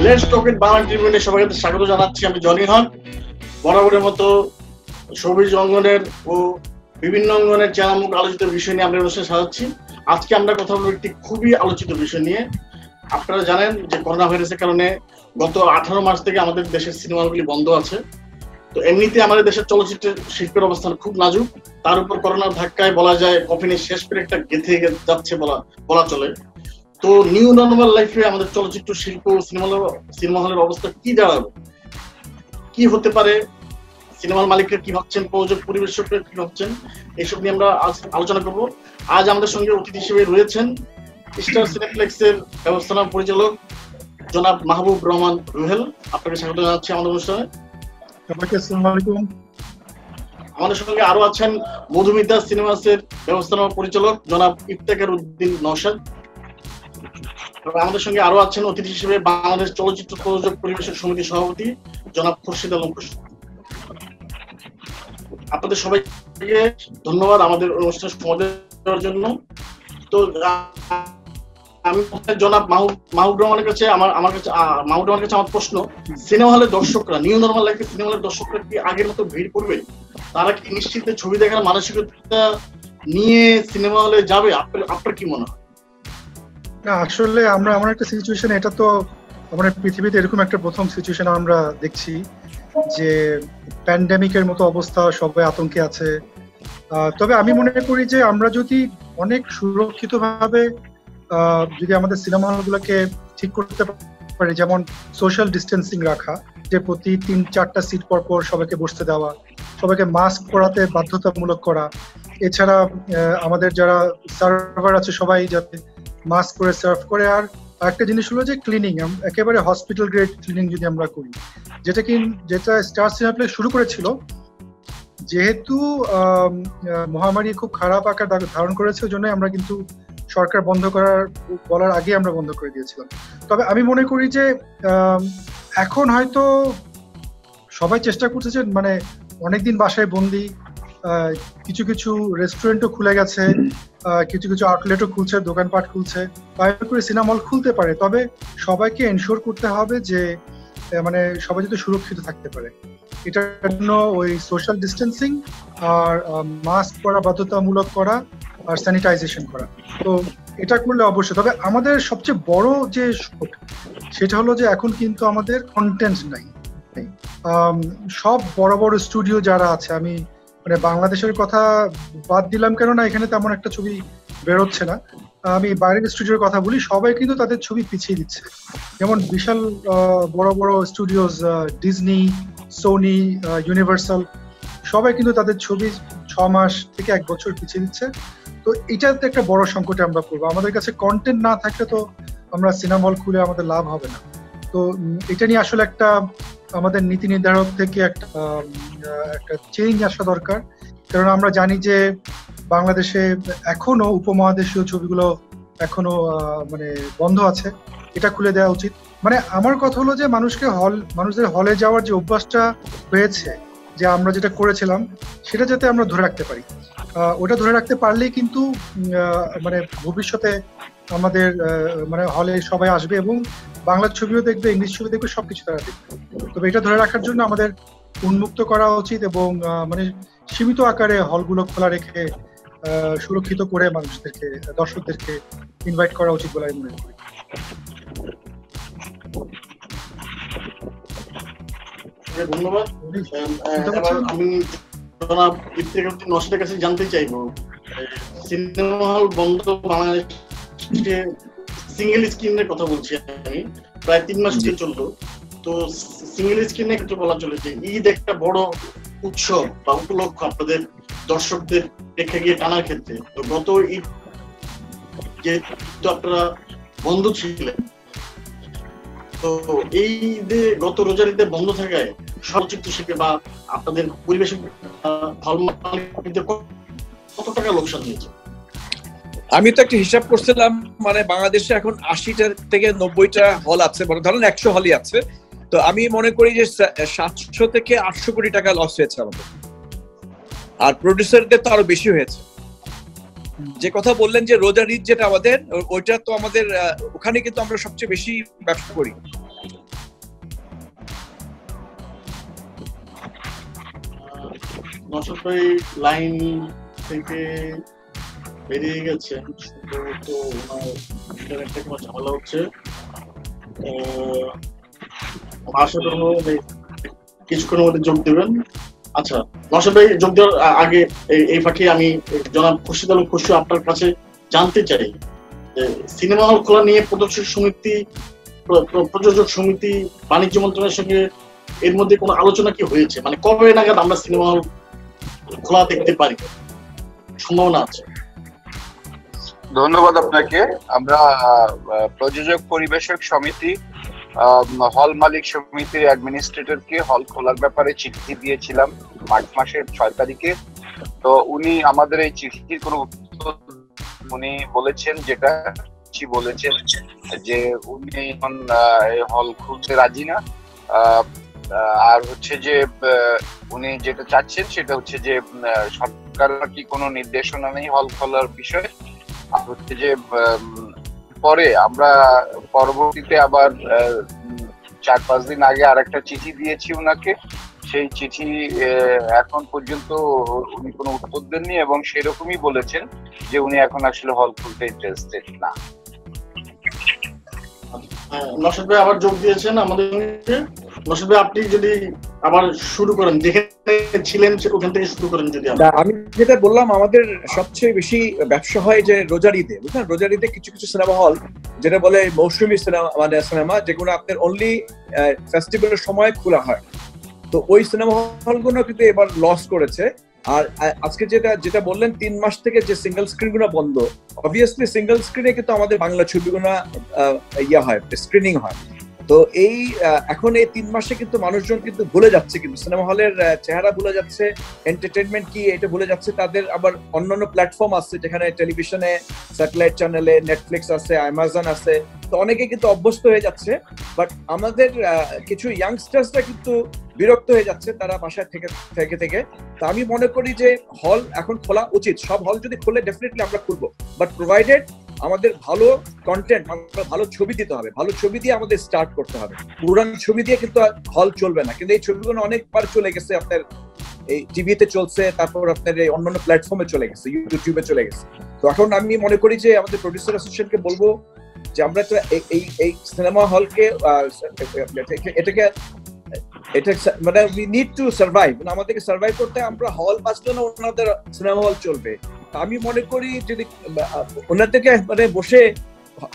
Let's talk ইট বাংলা ট্রিবিউনে সবাইকে স্বাগত জানাচ্ছি। আমি জনি হক। বরাবরের মতো শোবিজ অঙ্গনের ও বিভিন্ন অঙ্গনের চেনামুখ আলোচিত বিষয় নিয়ে আমরা অনুষ্ঠান সাজাচ্ছি। আজকে আমরা কথা বলবো একটি খুবই আলোচিত বিষয় নিয়ে। আপনারা জানেন যে করোনা ভাইরাসের কারণে গত 18 মাস থেকে আমাদের দেশের সিনেমাগুলি বন্ধ আছে। তো এমনিতে আমাদের দেশের চলচ্চিত্র শিল্পের অবস্থান খুব নাজুক, তার উপর করোনার ধাক্কায় বলা যায় কফিনের শেষ পেরেকটা গেঁথে যাচ্ছে বলা চলে। তো নিউ নর্মাল লাইফে আমাদের চলচ্চিত্র শিল্প সিনেমা হলের অবস্থা কি দাঁড়াবে, কি হতে পারে, সিনেমার মালিকরা কি ভাবছেন, প্রযোজক পরিবেশকরা কি ভাবছেন, এইসব নিয়ে আমরা আলোচনা করব। আজ আমাদের সঙ্গে অতিথি হিসেবে রয়েছেন স্টার সিনেপ্লেক্সের ব্যবস্থাপনা পরিচালক জনাব মাহবুব রহমান রুহেল। আপনাকে স্বাগত জানাচ্ছি আমাদের অনুষ্ঠানে। আসসালামু আলাইকুম। আমাদের সঙ্গে আরো আছেন মধুমিতা সিনেমাসের ব্যবস্থাপনা পরিচালক জনাব ইফতেখার উদ্দিন নওশাদ। আমাদের সঙ্গে আরো আছেন অতিথি হিসেবে বাংলাদেশ চলচ্চিত্র প্রযোজক পরিবেশক সমিতির সভাপতি জনাব খুরশিদ আলম খুরশিদ। আপনাদের সবাইকে ধন্যবাদ আমাদের অনুষ্ঠানে সময় দেওয়ার জন্য। তো আমি জনাব মাহবুব রহমানের কাছে আমার কাছে আমার প্রশ্ন, সিনেমা হলের দর্শকরা, নিউ নর্মাল লাইফে সিনেমা হলের দর্শকরা কি আগের মতো ভিড় করবে? তারা কি নিশ্চিত ছবি দেখার মানসিকতা নিয়ে সিনেমা হলে যাবে? আপনার কি মনে হয়? না, আসলে আমরা এমন একটা সিচুয়েশন, এটা তো আমাদের পৃথিবীতে এরকম একটা প্রথম সিচুয়েশন আমরা দেখছি যে প্যান্ডেমিকের মতো অবস্থা, সবাই আতঙ্কে আছে। তবে আমি মনে করি যে আমরা যদি অনেক সুরক্ষিতভাবে যদি আমাদের সিনেমা হলগুলোকে ঠিক করতে পারি, যেমন সোশ্যাল ডিস্টেন্সিং রাখা, যে প্রতি 3-4টা সিট পর পর সবাইকে বসতে দেওয়া, সবাইকে মাস্ক পরাতে বাধ্যতামূলক করা, এছাড়া আমাদের যারা সার্ভার আছে সবাই যাতে মাস্ক পরে সার্ভ করে। আর একটা জিনিস হলো যে ক্লিনিং, একেবারে হসপিটাল গ্রেড ক্লিনিং যদি আমরা করি, যেটা স্টার সিনেপ্লেক্স শুরু করেছিল। যেহেতু মহামারী খুব খারাপ আকার ধারণ করেছে, ওই জন্য আমরা কিন্তু সরকার বন্ধ বলার আগে আমরা বন্ধ করে দিয়েছিলাম। তবে আমি মনে করি যে এখন হয়তো সবাই চেষ্টা করছে যে মানে অনেকদিন বাসায় বন্দি, কিছু কিছু রেস্টুরেন্টও খুলে গেছে, কিছু কিছু আউটলেটও খুলছে, দোকানপাট খুলছে, বাইরে করে সিনেমা হল খুলতে পারে। তবে সবাইকে এনশোর করতে হবে যে মানে সবাই যাতে সুরক্ষিত থাকতে পারে। এটার জন্য ওই সোশ্যাল ডিস্টেন্সিং আর মাস্ক পরা বাধ্যতামূলক করা আর স্যানিটাইজেশন করা, তো এটা করলে অবশ্যই। তবে আমাদের সবচেয়ে বড় যে সেটা হলো যে এখন কিন্তু আমাদের কন্টেন্ট নাই। সব বড় বড় স্টুডিও যারা আছে, আমি মানে বাংলাদেশের কথা বাদ দিলাম, কেননা এখানে তেমন একটা ছবি বেরোচ্ছে না, আমি বাইরের স্টুডিওর কথা বলি, সবাই কিন্তু তাদের ছবি পিছিয়ে দিচ্ছে। যেমন বিশাল বড় বড় স্টুডিওস, ডিজনি, সোনি, ইউনিভার্সাল, সবাই কিন্তু তাদের ছবি 6 মাস থেকে 1 বছর পিছিয়ে দিচ্ছে। তো এটাতে একটা বড় সংকটে আমরা পড়বো। আমাদের কাছে কন্টেন্ট না থাকলে তো আমরা সিনেমা হল খুলে আমাদের লাভ হবে না। তো এটা নিয়ে আসলে একটা আমাদের নীতি নির্ধারক থেকে একটা চেঞ্জ আসা দরকার। কারণ আমরা জানি যে বাংলাদেশে এখনো উপমহাদেশীয় ছবিগুলো এখনো মানে বন্ধ আছে, এটা খুলে দেওয়া উচিত। মানে আমার কথা হলো যে মানুষদের হলে যাওয়ার যে অভ্যাসটা হয়েছে, যে আমরা যেটা করেছিলাম সেটা যাতে আমরা ধরে রাখতে পারি। ওটা ধরে রাখতে পারলেই কিন্তু মানে ভবিষ্যতে আমাদের মানে হলে সবাই আসবে এবং বাংলা ছবিও দেখবে, ইংলিশ ছবি দেখবে, সবকিছু তারা দেখবে। তবে এটা ধরে রাখার জন্য আমাদের উন্মুক্ত করা উচিত এবং মানে সীমিত আকারে হলগুলো খোলা রেখে সুরক্ষিত করে দর্শকদেরকে ইনভাইট করা উচিত বলে আমি মনে করি। ধন্যবাদ। আমি জনাব ইফতেখার উদ্দিন নওশাদের কাছে জানতে চাইবো, সিনেমা হল বন্ধ বাংলাদেশে সিঙ্গেল স্ক্রিনের কথা বলছি আমি, প্রায় 3 মাস ধরে চললো। তো সিঙ্গেল স্ক্রিনে একটু বলা চলে যে ঈদ একটা বড় উৎসব বা উপলক্ষ আপনাদের দর্শকদের দেখে গিয়ে টানার ক্ষেত্রে। তো গত ঈদ যেহেতু আপনারা বন্ধ ছিলেন, তো এই ঈদে গত রোজার ঈদে বন্ধ থাকায় চলচ্চিত্র শিল্পে বা আপনাদের পরিবেশক হল মালিকদের কত টাকা লোকসান হয়েছে? আমি তো একটা হিসাব করছিলাম, মানে বাংলাদেশে এখন 80টা থেকে 90টা হল আছে, ধরেন 100 হলই আছে। তো আমি মনে করি যে 700 থেকে 800 কোটি টাকা লস হয়েছে আমাদের, আর প্রডিউসারদের তো আরো বেশি হয়েছে। যে কথা বললেন যে রোজার ঈদ যেটা আমাদের, ওইটা তো আমাদের ওখানে কিন্তু আমরা সবচেয়ে বেশি ব্যবসা করি। নশাদ ভাই লাইন থেকে বেরিয়ে গেছে, সম্ভবত ওনার ইন্টারনেটে কোনো ঝামেলা হচ্ছে। আশা করবো কিছুক্ষণের মধ্যে যোগ দেবেন। আচ্ছা নশাদ ভাই যোগ দেওয়ার আগে এই ফাঁকে আমি জনাব খুরশিদ আলম খুরশু আপনার কাছে জানতে চাই যে সিনেমা হল খোলা নিয়ে প্রদর্শক সমিতি, প্রযোজক সমিতি, বাণিজ্য মন্ত্রণালয়ের সঙ্গে এর মধ্যে কোনো আলোচনা কি হয়েছে? মানে কবে নাগাদ আমরা সিনেমা হল খোলা দেখতে পারি, সম্ভাবনা আছে? ধন্যবাদ আপনাকে। আমরা প্রযোজক পরিবেশক সমিতি, হল মালিক সমিতির অ্যাডমিনিস্ট্রেটরকে হল খোলার ব্যাপারে চিঠি দিয়েছিলাম মার্চ মাসের 6 তারিখে। তো উনি আমাদের এই চিঠির কোনো উত্তর, উনি বলেছেন যেটা বলেছেন যে উনি এখন হল খুলতে রাজি না। আর হচ্ছে যে উনি যেটা চাচ্ছেন সেটা হচ্ছে যে সরকার কি কোনো নির্দেশনা নেই হল খোলার বিষয়ে। আর হচ্ছে যে পরে আমরা পরবর্তীতে আবার 4-5 দিন আগে আরেকটা চিঠি দিয়েছি উনাকে। সেই চিঠি এখন পর্যন্ত উনি কোনো উত্তর দেননি এবং সেরকমই বলেছেন যে উনি এখন আসলে হল খুলতে ইন্টারেস্টেড না। নশাদ ভাই আবার যোগ দিয়েছেন আমাদের। নশাদ ভাই আপনি যদি আবার শুরু করেন, যেখানে ছিলেন ওখান থেকে শুরু করেন যদি। আমি যেটা বললাম, আমাদের সবচেয়ে বেশি ব্যবসা হয় যে রোজার ঈদে, বুঝলেন? রোজার ঈদে কিছু কিছু সিনেমা হল যেটা বলে মৌসুমী সিনেমা, মানে সিনেমা যেগুলো আপনার অনলি ফেস্টিভ্যালের সময় খোলা হয়। তো ওই সিনেমা হলগুলো কিন্তু এবার লস করেছে। আর আজকে যেটা বললেন 3 মাস থেকে যে সিঙ্গেল স্ক্রিন গুলো বন্ধ, অবভিয়াসলি সিঙ্গেল স্ক্রিনে কিন্তু আমাদের বাংলা ছবিগুলো হয়, স্ক্রিনিং হয়। তো এই এখন এই 3 মাসে কিন্তু মানুষজন কিন্তু ভুলে যাচ্ছে, কিন্তু সিনেমা হলের চেহারা ভুলে যাচ্ছে, এন্টারটেনমেন্ট কি এটা ভুলে যাচ্ছে। তাদের আবার অন্যান্য প্ল্যাটফর্ম আছে যেখানে টেলিভিশনে, স্যাটেলাইট চ্যানেলে, নেটফ্লিক্স আছে, অ্যামাজন আছে। তো অনেকে কিন্তু অভ্যস্ত হয়ে যাচ্ছে। বাট আমাদের কিছু ইয়াংস্টার্সরা কিন্তু বিরক্ত হয়ে যাচ্ছে তারা বাসায় থেকে থেকে। তো আমি মনে করি যে হল এখন খোলা উচিত। সব হল যদি খোলে ডেফিনেটলি আমরা খুলবো, বাট প্রোভাইডেড আমাদের ভালো কন্টেন্ট, ভালো ছবি দিতে হবে। ভালো ছবি দিয়ে আমাদের স্টার্ট করতে হবে। পুরান ছবি দিয়ে কিন্তু হল চলবে না। কিন্তু এই ছবিগুলো অনেকবার চলে গেছে, আপনার এই টিভিতে চলছে, তারপর আপনার এই অন্যান্য প্ল্যাটফর্মে চলে গেছে, ইউটিউবে চলে গেছে। তো এখন আমি মনে করি যে আমাদের প্রডিউসার অ্যাসোসিয়েশনকে বলবো যে আমরা তো এই সিনেমা হলকে এটা মানে উই নিড টু সার্ভাইভ, আমাদেরকে সার্ভাইভ করতে। আমরা হল বাঁচলে না ওনাদের সিনেমা হল চলবে। আমি মনে করি যদি ওনাদেরকে মানে বসে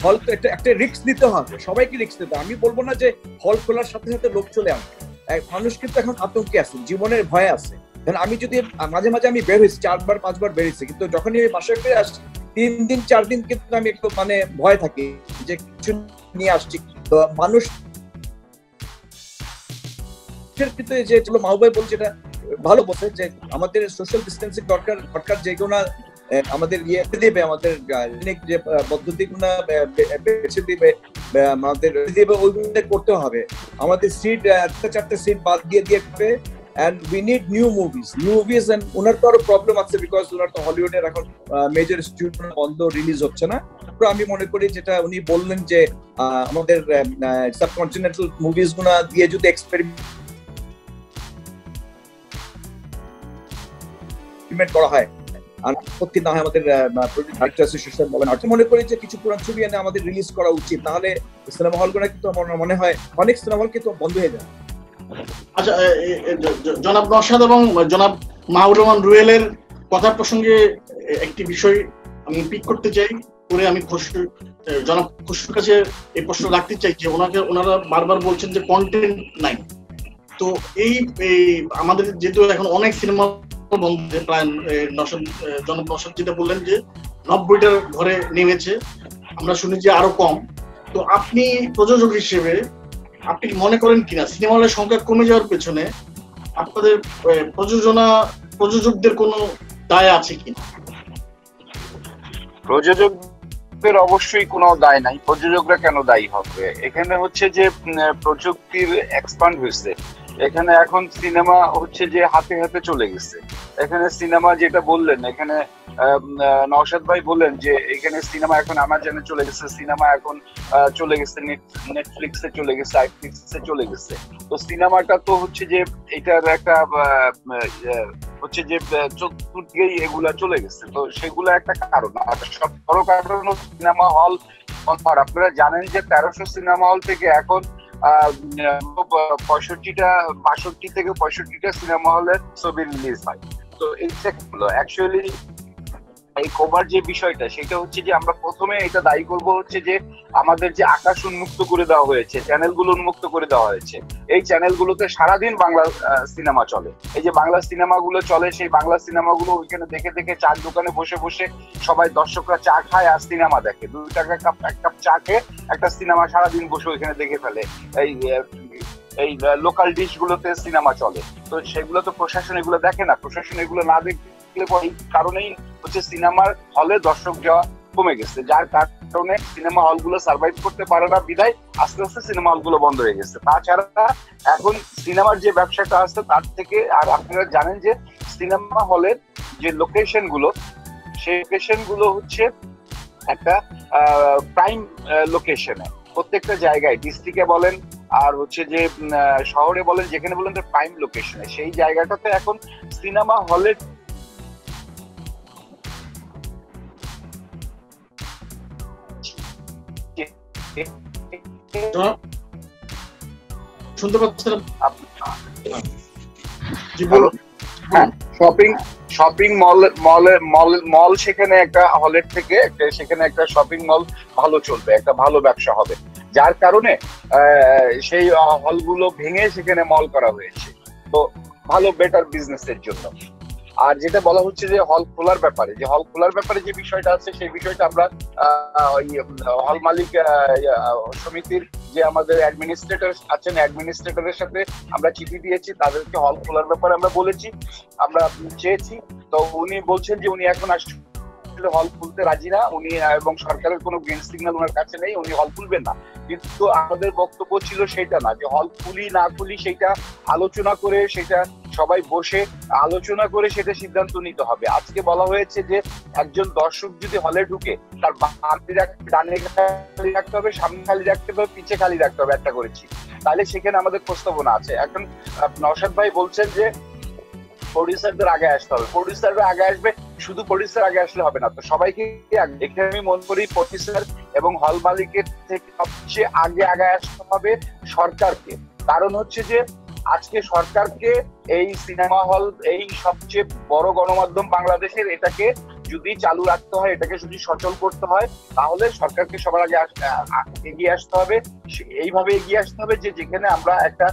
হল একটা রিস্ক দিতে হবে, সবাইকে রিস্ক দিতে হবে। আমি বলবো না যে হল খোলার সাথে সাথে লোক চলে আসবে। মানুষ কিন্তু এখন আতঙ্কে আছে, জীবনের ভয়ে আছে। আমি যদি মাঝে মাঝে আমি বের হয়েছি 4-5 বার বেরিয়েছি, কিন্তু যখনই আমি বাসায় ফিরে আসছি 3 দিন 4 দিন কিন্তু আমি একটু মানে ভয় থাকি যে কিছু নিয়ে আসছি। তো মানুষ যে মাহবুব বলছে এটা ভালো বলছে যে আমাদের সোশ্যাল ডিস্টেন্সিং দরকার, যেগুলো আমাদের ইয়ে দিবে, আমাদের যে পদ্ধতিগুলো বেছে দিবে, আমাদের ওইগুলো করতে হবে। আমাদের সিট 4টা সিট বাদ দিয়ে দিবে। And we need new movies and ওনার তো আরো প্রবলেম আছে, বিকজ ওনার তো হলিউডের এখন মেজর স্টুডিও বন্ধ, রিলিজ হচ্ছে না। তো আমি মনে করি যেটা উনি বললেন যে আমাদের সাবকন্টিনেন্টাল মুভিজ গুলা দিয়ে যদি এক্সপেরিমেন্ট করা হয়, আপত্তি না হয় আমাদের অ্যাসোসিয়েশন বলেন, মনে করি যে কিছু পুরান ছবি এনে আমাদের রিলিজ করা উচিত। তাহলে সিনেমা হলগুলো কিন্তু আমার মনে হয় অনেক সিনেমা হল কিন্তু বন্ধ হয়ে যায়। আচ্ছা, জনাব নশাদ এবং জনাব মাহবুব রহমান রুয়েলের কথা প্রসঙ্গে একটি বিষয় আমি পিক করতে চাই, পরে আমি জনাব খুশরুর কাছে এই প্রশ্ন রাখতে চাই যে ওনারা বারবার বলছেন যে কন্টেন্ট নাই। তো এই আমাদের যেহেতু এখন অনেক সিনেমা বন্ধ, প্রায় জনাব নশাদ যেটা বললেন যে 90টার ঘরে নেমেছে, আমরা শুনি যে আরো কম। তো আপনি প্রযোজক হিসেবে আপনি মনে করেন কিনা সিনেমা হলের সংখ্যা কমে যাওয়ার পেছনে আপনাদের প্রযোজকদের কোনো দায় আছে কিনা? প্রযোজকদের অবশ্যই কোনো দায় নাই। প্রযোজকরা কেন দায়ী হবে? এখানে হচ্ছে যে প্রযুক্তির এক্সপান্ড হয়েছে। এখানে এখন সিনেমা হচ্ছে যে হাতে হাতে চলে গেছে। এখানে সিনেমা যেটা বললেন, এখানে নওশাদ ভাই বললেন যে এখানে সিনেমা এখন আমাজনে চলে গেছে, সিনেমা এখন চলে গেছে নেটফ্লিক্সে চলে গেছে, আইফ্লিক্সে চলে গেছে। তো সিনেমাটা তো হচ্ছে যে এটার একটা হচ্ছে যে চতুর্দিকেই এগুলা চলে গেছে। তো সেগুলো একটা কারণ, আর সব বড় কারণ সিনেমা হল। আপনারা জানেন যে 1300 সিনেমা হল থেকে এখন 62 থেকে 65টা সিনেমা হলের ছবি রিলিজ হয়। তো এইটা অ্যাকচুয়ালি এই কভার যে বিষয়টা, সেটা হচ্ছে যে আমরা প্রথমে এটা দায়ী করব হচ্ছে যে আমাদের যে আকাশ উন্মুক্ত করে দেওয়া হয়েছে, চ্যানেলগুলো উন্মুক্ত করে দেওয়া হয়েছে। এই চ্যানেলগুলোতে সারাদিন বাংলা সিনেমা চলে। এই যে বাংলা সিনেমাগুলো চলে, সেই বাংলা সিনেমাগুলো ওইখানে দেখে দেখে চার দোকানে বসে বসে সবাই দর্শকরা চা খায় আর সিনেমা দেখে। 2 টাকা এক কাপ চা খেয়ে একটা সিনেমা সারাদিন বসে ওইখানে দেখে ফেলে। এই লোকাল ডিশ গুলোতে সিনেমা চলে। তো সেগুলো তো প্রশাসন এগুলো দেখে না। প্রশাসন এগুলো না দেখলে এই কারণেই হচ্ছে সিনেমার হলে দর্শক যাওয়া কমে গেছে, যার কারণে সিনেমা হলগুলো সার্ভাইভ করতে পারে না, বিধায় আস্তে আস্তে সিনেমা হলগুলো বন্ধ হয়ে গেছে। তাছাড়া এখন সিনেমার যে ব্যবসাটা আছে তার থেকে, আর আপনারা জানেন যে সিনেমা হলের যে লোকেশন গুলো, সেই লোকেশন গুলো হচ্ছে একটা প্রাইম লোকেশনে, প্রত্যেকটা জায়গায় ডিস্ট্রিক্টে বলেন আর হচ্ছে যে শহরে বলেন, যেখানে বলেন প্রাইম লোকেশনে, সেই জায়গাটাতে এখন সিনেমা হলের শুনতে পাচ্ছেন? শপিং মল সেখানে একটা হলের থেকে সেখানে একটা শপিং মল ভালো চলবে, একটা ভালো ব্যবসা হবে, যার কারণে সেই হলগুলো ভেঙে সেখানে মল করা হয়েছে। তো ভালো বেটার বিজনেসের জন্য। আর যেটা বলা হচ্ছে যে হল খোলার ব্যাপারে, যে বিষয়টা আছে, সেই বিষয়টা আমরা হল মালিক সমিতির যে আমাদের অ্যাডমিনিস্ট্রেটর আছেন, অ্যাডমিনিস্ট্রেটরের সাথে আমরা চিঠি দিয়েছি, তাদেরকে হল খোলার ব্যাপারে আমরা বলেছি, আমরা চেয়েছি। তো উনি বলছেন যে উনি এখন হল খুলতে রাজি না, উনি এবং সরকারের কোনো গ্রিন সিগন্যাল ওনার কাছে নেই, উনি হল খুলবেন না। কিন্তু আমাদের বক্তব্য ছিল সেটা না, যে হল খুলি না খুলি সেটা আলোচনা করে, সেটা সবাই বসে আলোচনা করে সেটা সিদ্ধান্ত নিতে হবে। আজকে বলা হয়েছে যে একজন দর্শক যদি হলে ঢুকে, তার ডানে খালি রাখতে হবে, সামনে খালি রাখতে হবে, পিছে খালি রাখতে হবে, একটা করেছি। তাহলে সেখানে আমাদের প্রস্তাবনা আছে। এখন নওশাদ ভাই বলছেন যে প্রডিউসারদের আগে আসতে হবে, প্রডিউসাররা আগে আসবে, শুধু প্রডিউসার আগে আসলে হবে না, তো সবাইকে এখানে আমি মনে করি প্রডিউসার এবং হল মালিকের থেকে সবচেয়ে আগে আসতে হবে সরকারকে। কারণ হচ্ছে যে আজকে সরকারকে এই সিনেমা হল, এই সবচেয়ে বড় গণমাধ্যম বাংলাদেশের, এটাকে যদি চালু রাখতে হয়, এটাকে যদি সচল করতে হয়, তাহলে সরকারকে সবার আগে এগিয়ে আসতে হবে। এইভাবে এগিয়ে আসতে হবে যে যেখানে আমরা একটা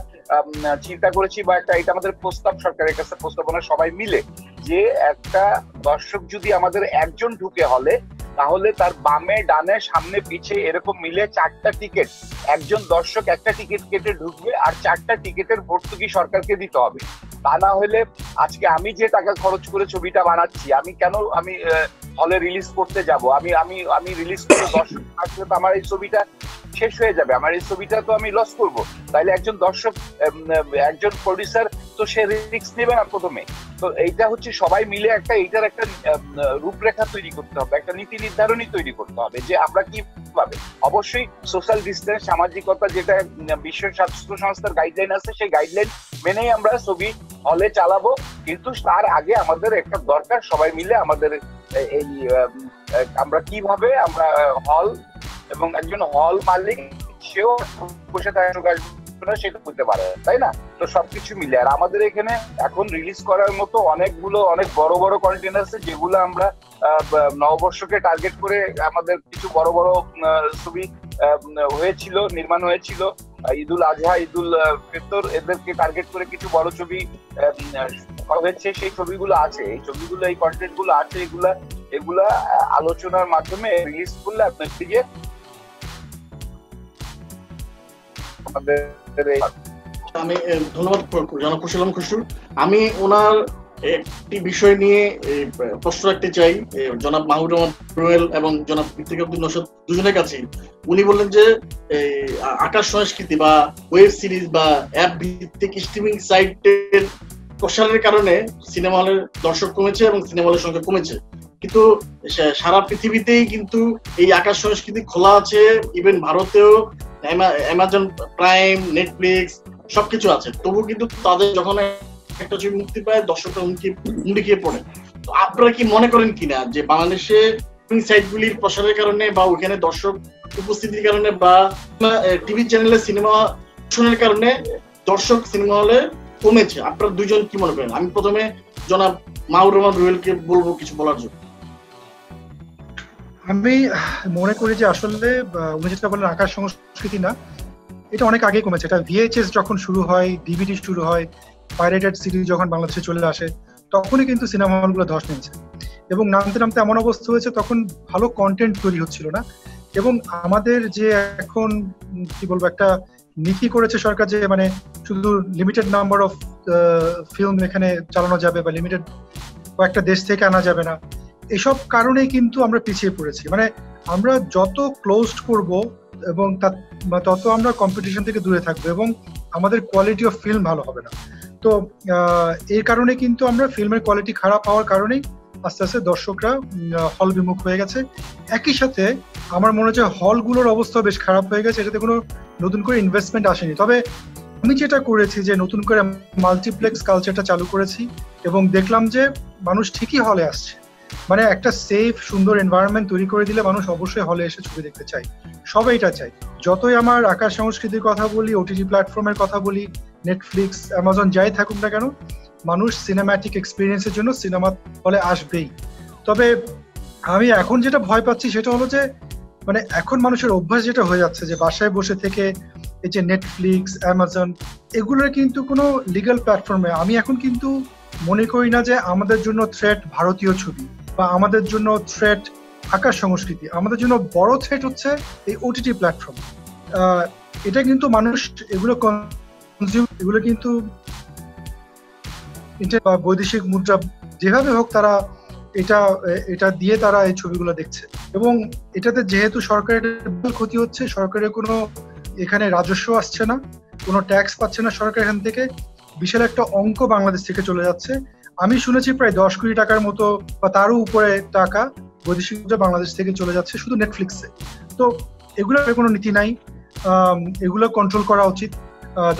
চিন্তা করেছি, বা একটা এটা আমাদের প্রস্তাব সরকারের কাছে, প্রস্তাবনা সবাই মিলে, যে একটা দর্শক যদি আমাদের একজন ঢুকে হলে, তাহলে তার বামে ডানে সামনে পিছে এরকম মিলে 4টা টিকিট, একজন দর্শক একটা টিকিট কেটে ঢুকবে, আর 4টা টিকিটের ভর্তুকি সরকারকে দিতে হবে। তা না হলে আজকে আমি যে টাকা খরচ করে ছবিটা বানাচ্ছি, আমি কেন আমি হলে রিলিজ করতে যাব? আমি রিলিজ করে দর্শক আসলে তো আমার এই ছবিটা শেষ হয়ে যাবে, আমার এই ছবিটা তো আমি লস করব। তাইলে একজন দর্শক, একজন প্রডিউসার তো সে রিস্ক নেবে না প্রথমে। তো এইটা হচ্ছে সবাই মিলে এইটার একটা রূপরেখা তৈরি করতে হবে, একটা নীতি নির্ধারণী তৈরি করতে হবে, যে আমরা কিভাবে, অবশ্যই সোশ্যাল ডিস্টেন্স, সামাজিকতা, যেটা বিশ্ব স্বাস্থ্য সংস্থার গাইডলাইন আছে, সেই গাইডলাইন মেনেই আমরা ছবি হলে চালাবো। কিন্তু তার আগে আমাদের একটা দরকার, সবাই মিলে আমাদের এই আমরা কিভাবে আমরা হল এবং একজন হল মালিক, সেও বসে থাকবে সেটা করতে পারে, তাই না? তো সবকিছু মিলে, আর আমাদের এখানে এখন রিলিজ করার মতো অনেক বড় বড় কন্টেন্ট আছে, যেগুলো আমরা নববর্ষকে টার্গেট করে আমাদের কিছু বড় বড় ছবি হয়েছিল, নির্মাণ হয়েছিল। ঈদুল আজহা, ঈদুল ফিতর, এদেরকে টার্গেট করে কিছু বড় ছবি হয়েছে, সেই ছবিগুলো আছে, এই ছবিগুলো, এই কন্টেন্ট গুলো আছে, এগুলা আলোচনার মাধ্যমে রিলিজ করলে আপনার দিকে আমি ধন্যবাদ জনাব খুরশিদ আলম খুশরু। আমি ওনার একটি বিষয় নিয়ে প্রশ্ন রাখতে চাই জনাব মাহবুব রহমান রুয়েল এবং জনাব ইফতিখার উদ্দিন নওশাদ দুজনের কাছে। উনি বললেন যে আকাশ সংস্কৃতি বা ওয়েব সিরিজ বা অ্যাপ ভিত্তিক স্ট্রিমিং সাইটের প্রসারের কারণে সিনেমা হলের দর্শক কমেছে এবং সিনেমা হলের সংখ্যা কমেছে, কিন্তু সারা পৃথিবীতেই কিন্তু এই আকাশ সংস্কৃতি খোলা আছে। ইভেন ভারতেও অ্যামাজন প্রাইম, নেটফ্লিক্স সবকিছু আছে, তবু কিন্তু তাদের যখন একটা ছবি মুক্তি পায় দর্শকরা হুমড়ি খেয়ে পড়ে। তো আপনারা কি মনে করেন কিনা যে বাংলাদেশে সাইটগুলির প্রসারের কারণে বা ওখানে দর্শক উপস্থিতির কারণে বা টিভি চ্যানেলে সিনেমা শোনার কারণে দর্শক সিনেমা হলে কমেছে? আপনারা দুইজন কি মনে করেন? আমি প্রথমে জনাব মাহবুব রহমান রুয়েলকে বলবো কিছু বলার জন্য। আমি মনে করি যে আসলে উনি যেটা বললেন আকাশ সংস্কৃতি না, এটা অনেক আগে কমেছে। এটা ভিএইচএস যখন শুরু হয়, ডিভিডি শুরু হয়, পাইরেটেড সিরিজ যখন বাংলাদেশে চলে আসে, তখনই কিন্তু সিনেমা হলগুলো ধস নেমেছে এবং নামতে নামতে এমন অবস্থা হয়েছে তখন ভালো কন্টেন্ট তৈরি হচ্ছিল না। এবং আমাদের যে এখন কি বলবো একটা নীতি করেছে সরকার যে মানে শুধু লিমিটেড নাম্বার অফ ফিল্ম এখানে চালানো যাবে বা লিমিটেড কয়েকটা দেশ থেকে আনা যাবে না, এসব কারণেই কিন্তু আমরা পিছিয়ে পড়েছি। মানে আমরা যত ক্লোজড করব এবং তত আমরা কম্পিটিশন থেকে দূরে থাকবো এবং আমাদের কোয়ালিটি অফ ফিল্ম ভালো হবে না। তো এই কারণে কিন্তু আমরা ফিল্মের কোয়ালিটি খারাপ হওয়ার কারণেই আস্তে আস্তে দর্শকরা হল বিমুখ হয়ে গেছে। একই সাথে আমার মনে হচ্ছে হলগুলোর অবস্থা বেশ খারাপ হয়ে গেছে, এটাতে কোনো নতুন করে ইনভেস্টমেন্ট আসেনি। তবে আমি যেটা করেছি যে নতুন করে মাল্টিপ্লেক্স কালচারটা চালু করেছি এবং দেখলাম যে মানুষ ঠিকই হলে আসছে। মানে একটা সেফ সুন্দর এনভায়রনমেন্ট তৈরি করে দিলে মানুষ অবশ্যই হলে এসে ছবি দেখতে চায়, সবাই এটা চাই। যতই আমার আকাশ সংস্কৃতির কথা বলি, ওটিটি প্ল্যাটফর্মের কথা বলি, নেটফ্লিক্স, অ্যামাজন যাই থাকুক না কেন, মানুষ সিনেম্যাটিক এক্সপিরিয়েন্সের জন্য সিনেমা হলে আসবেই। তবে আমি এখন যেটা ভয় পাচ্ছি সেটা হলো যে মানে এখন মানুষের অভ্যাস যেটা হয়ে যাচ্ছে যে বাসায় বসে থেকে এই যে নেটফ্লিক্স, অ্যামাজন এগুলোর কিন্তু কোনো লিগ্যাল প্ল্যাটফর্মে আমি এখন কিন্তু মনে করি না যে আমাদের জন্য থ্রেট ভারতীয় ছবি বা আমাদের জন্য থ্রেট আকাশ সংস্কৃতি। আমাদের জন্য বড় থ্রেট হচ্ছে এই ওটিটি প্ল্যাটফর্ম। এটা কিন্তু মানুষ এগুলো কিন্তু বৈদেশিক মুদ্রা যেভাবে হোক তারা এটা দিয়ে তারা এই ছবিগুলো দেখছে এবং এটাতে যেহেতু সরকারের ক্ষতি হচ্ছে, সরকারের কোনো এখানে রাজস্ব আসছে না, কোনো ট্যাক্স পাচ্ছে না সরকার এখান থেকে, বিশাল একটা অঙ্ক বাংলাদেশ থেকে চলে যাচ্ছে। আমি শুনেছি প্রায় 10 কোটি টাকার মতো বা তারও উপরে টাকা বৈদেশিক মুদ্রা বাংলাদেশ থেকে চলে যাচ্ছে শুধু নেটফ্লিক্সে। তো এগুলোর কোনো নীতি নাই, এগুলো কন্ট্রোল করা উচিত।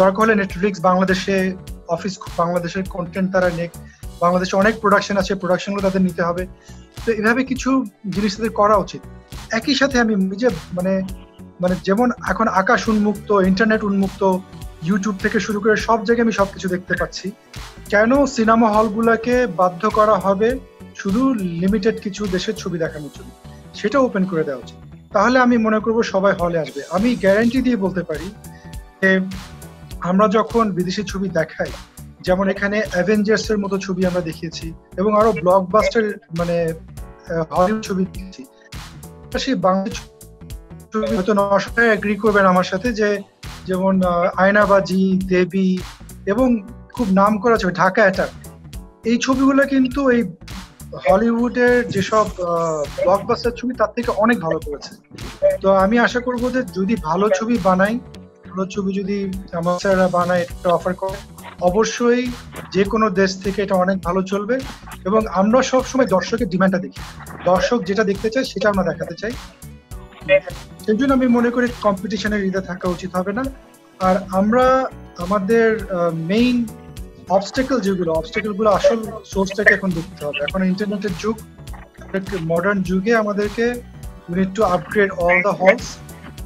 দরকার হলে নেটফ্লিক্স বাংলাদেশে অফিস, বাংলাদেশের কন্টেন্ট তারা নেক, বাংলাদেশে অনেক প্রোডাকশন আছে, প্রোডাকশনগুলো তাদের নিতে হবে। তো এভাবে কিছু জিনিস তাদের করা উচিত। একই সাথে আমি নিজে মানে যেমন এখন আকাশ উন্মুক্ত, ইন্টারনেট উন্মুক্ত, ইউটিউব থেকে শুরু করে সব জায়গায় আমি সবকিছু দেখতে পাচ্ছি, কেন সিনেমা হলগুলোকে বাধ্য করা হবে শুধু লিমিটেড কিছু দেশের ছবি দেখানোর জন্য? সেটা ওপেন করে দেওয়া উচিত, তাহলে আমি মনে করবো সবাই হলে আসবে। আমি গ্যারান্টি দিয়ে বলতে পারি যে আমরা যখন বিদেশি ছবি দেখাই, যেমন এখানে অ্যাভেঞ্জার্স এর মতো ছবি আমরা দেখিয়েছি এবং আরো ব্লকবাস্টার মানে হলিউড ছবি দেখেছি, সেই বাংলা ছবি হয়তো নশায় এগ্রি করবেন আমার সাথে যে যেমন আয়নাবাজি, দেবী এবং খুব নাম করা ছবি ঢাকা অ্যাটাক, এই ছবিগুলো কিন্তু এই হলিউডের যেসব ব্লকবাস্টার ছবি তার থেকে অনেক ভালো করেছে। তো আমি আশা করবো যে যদি ভালো ছবি বানাই, ভালো ছবি যদি আমাদের বানায়, এটা অফার করে, অবশ্যই যে কোনো দেশ থেকে এটা অনেক ভালো চলবে এবং আমরা সব সময় দর্শকের ডিমান্ডটা দেখি, দর্শক যেটা দেখতে চায় সেটা আমরা দেখাতে চাই। সেই জন্য আমি মনে করি কম্পিটিশনের ইদে থাকা উচিত হবে না। আর আমরা আমাদের মেইন অবস্টেকেলগুলো আসল সোর্সটাকে এখন দেখতে হবে। এখন ইন্টারনেটের যুগ, মডার্ন যুগে আমাদেরকে we need to upgrade all the halls,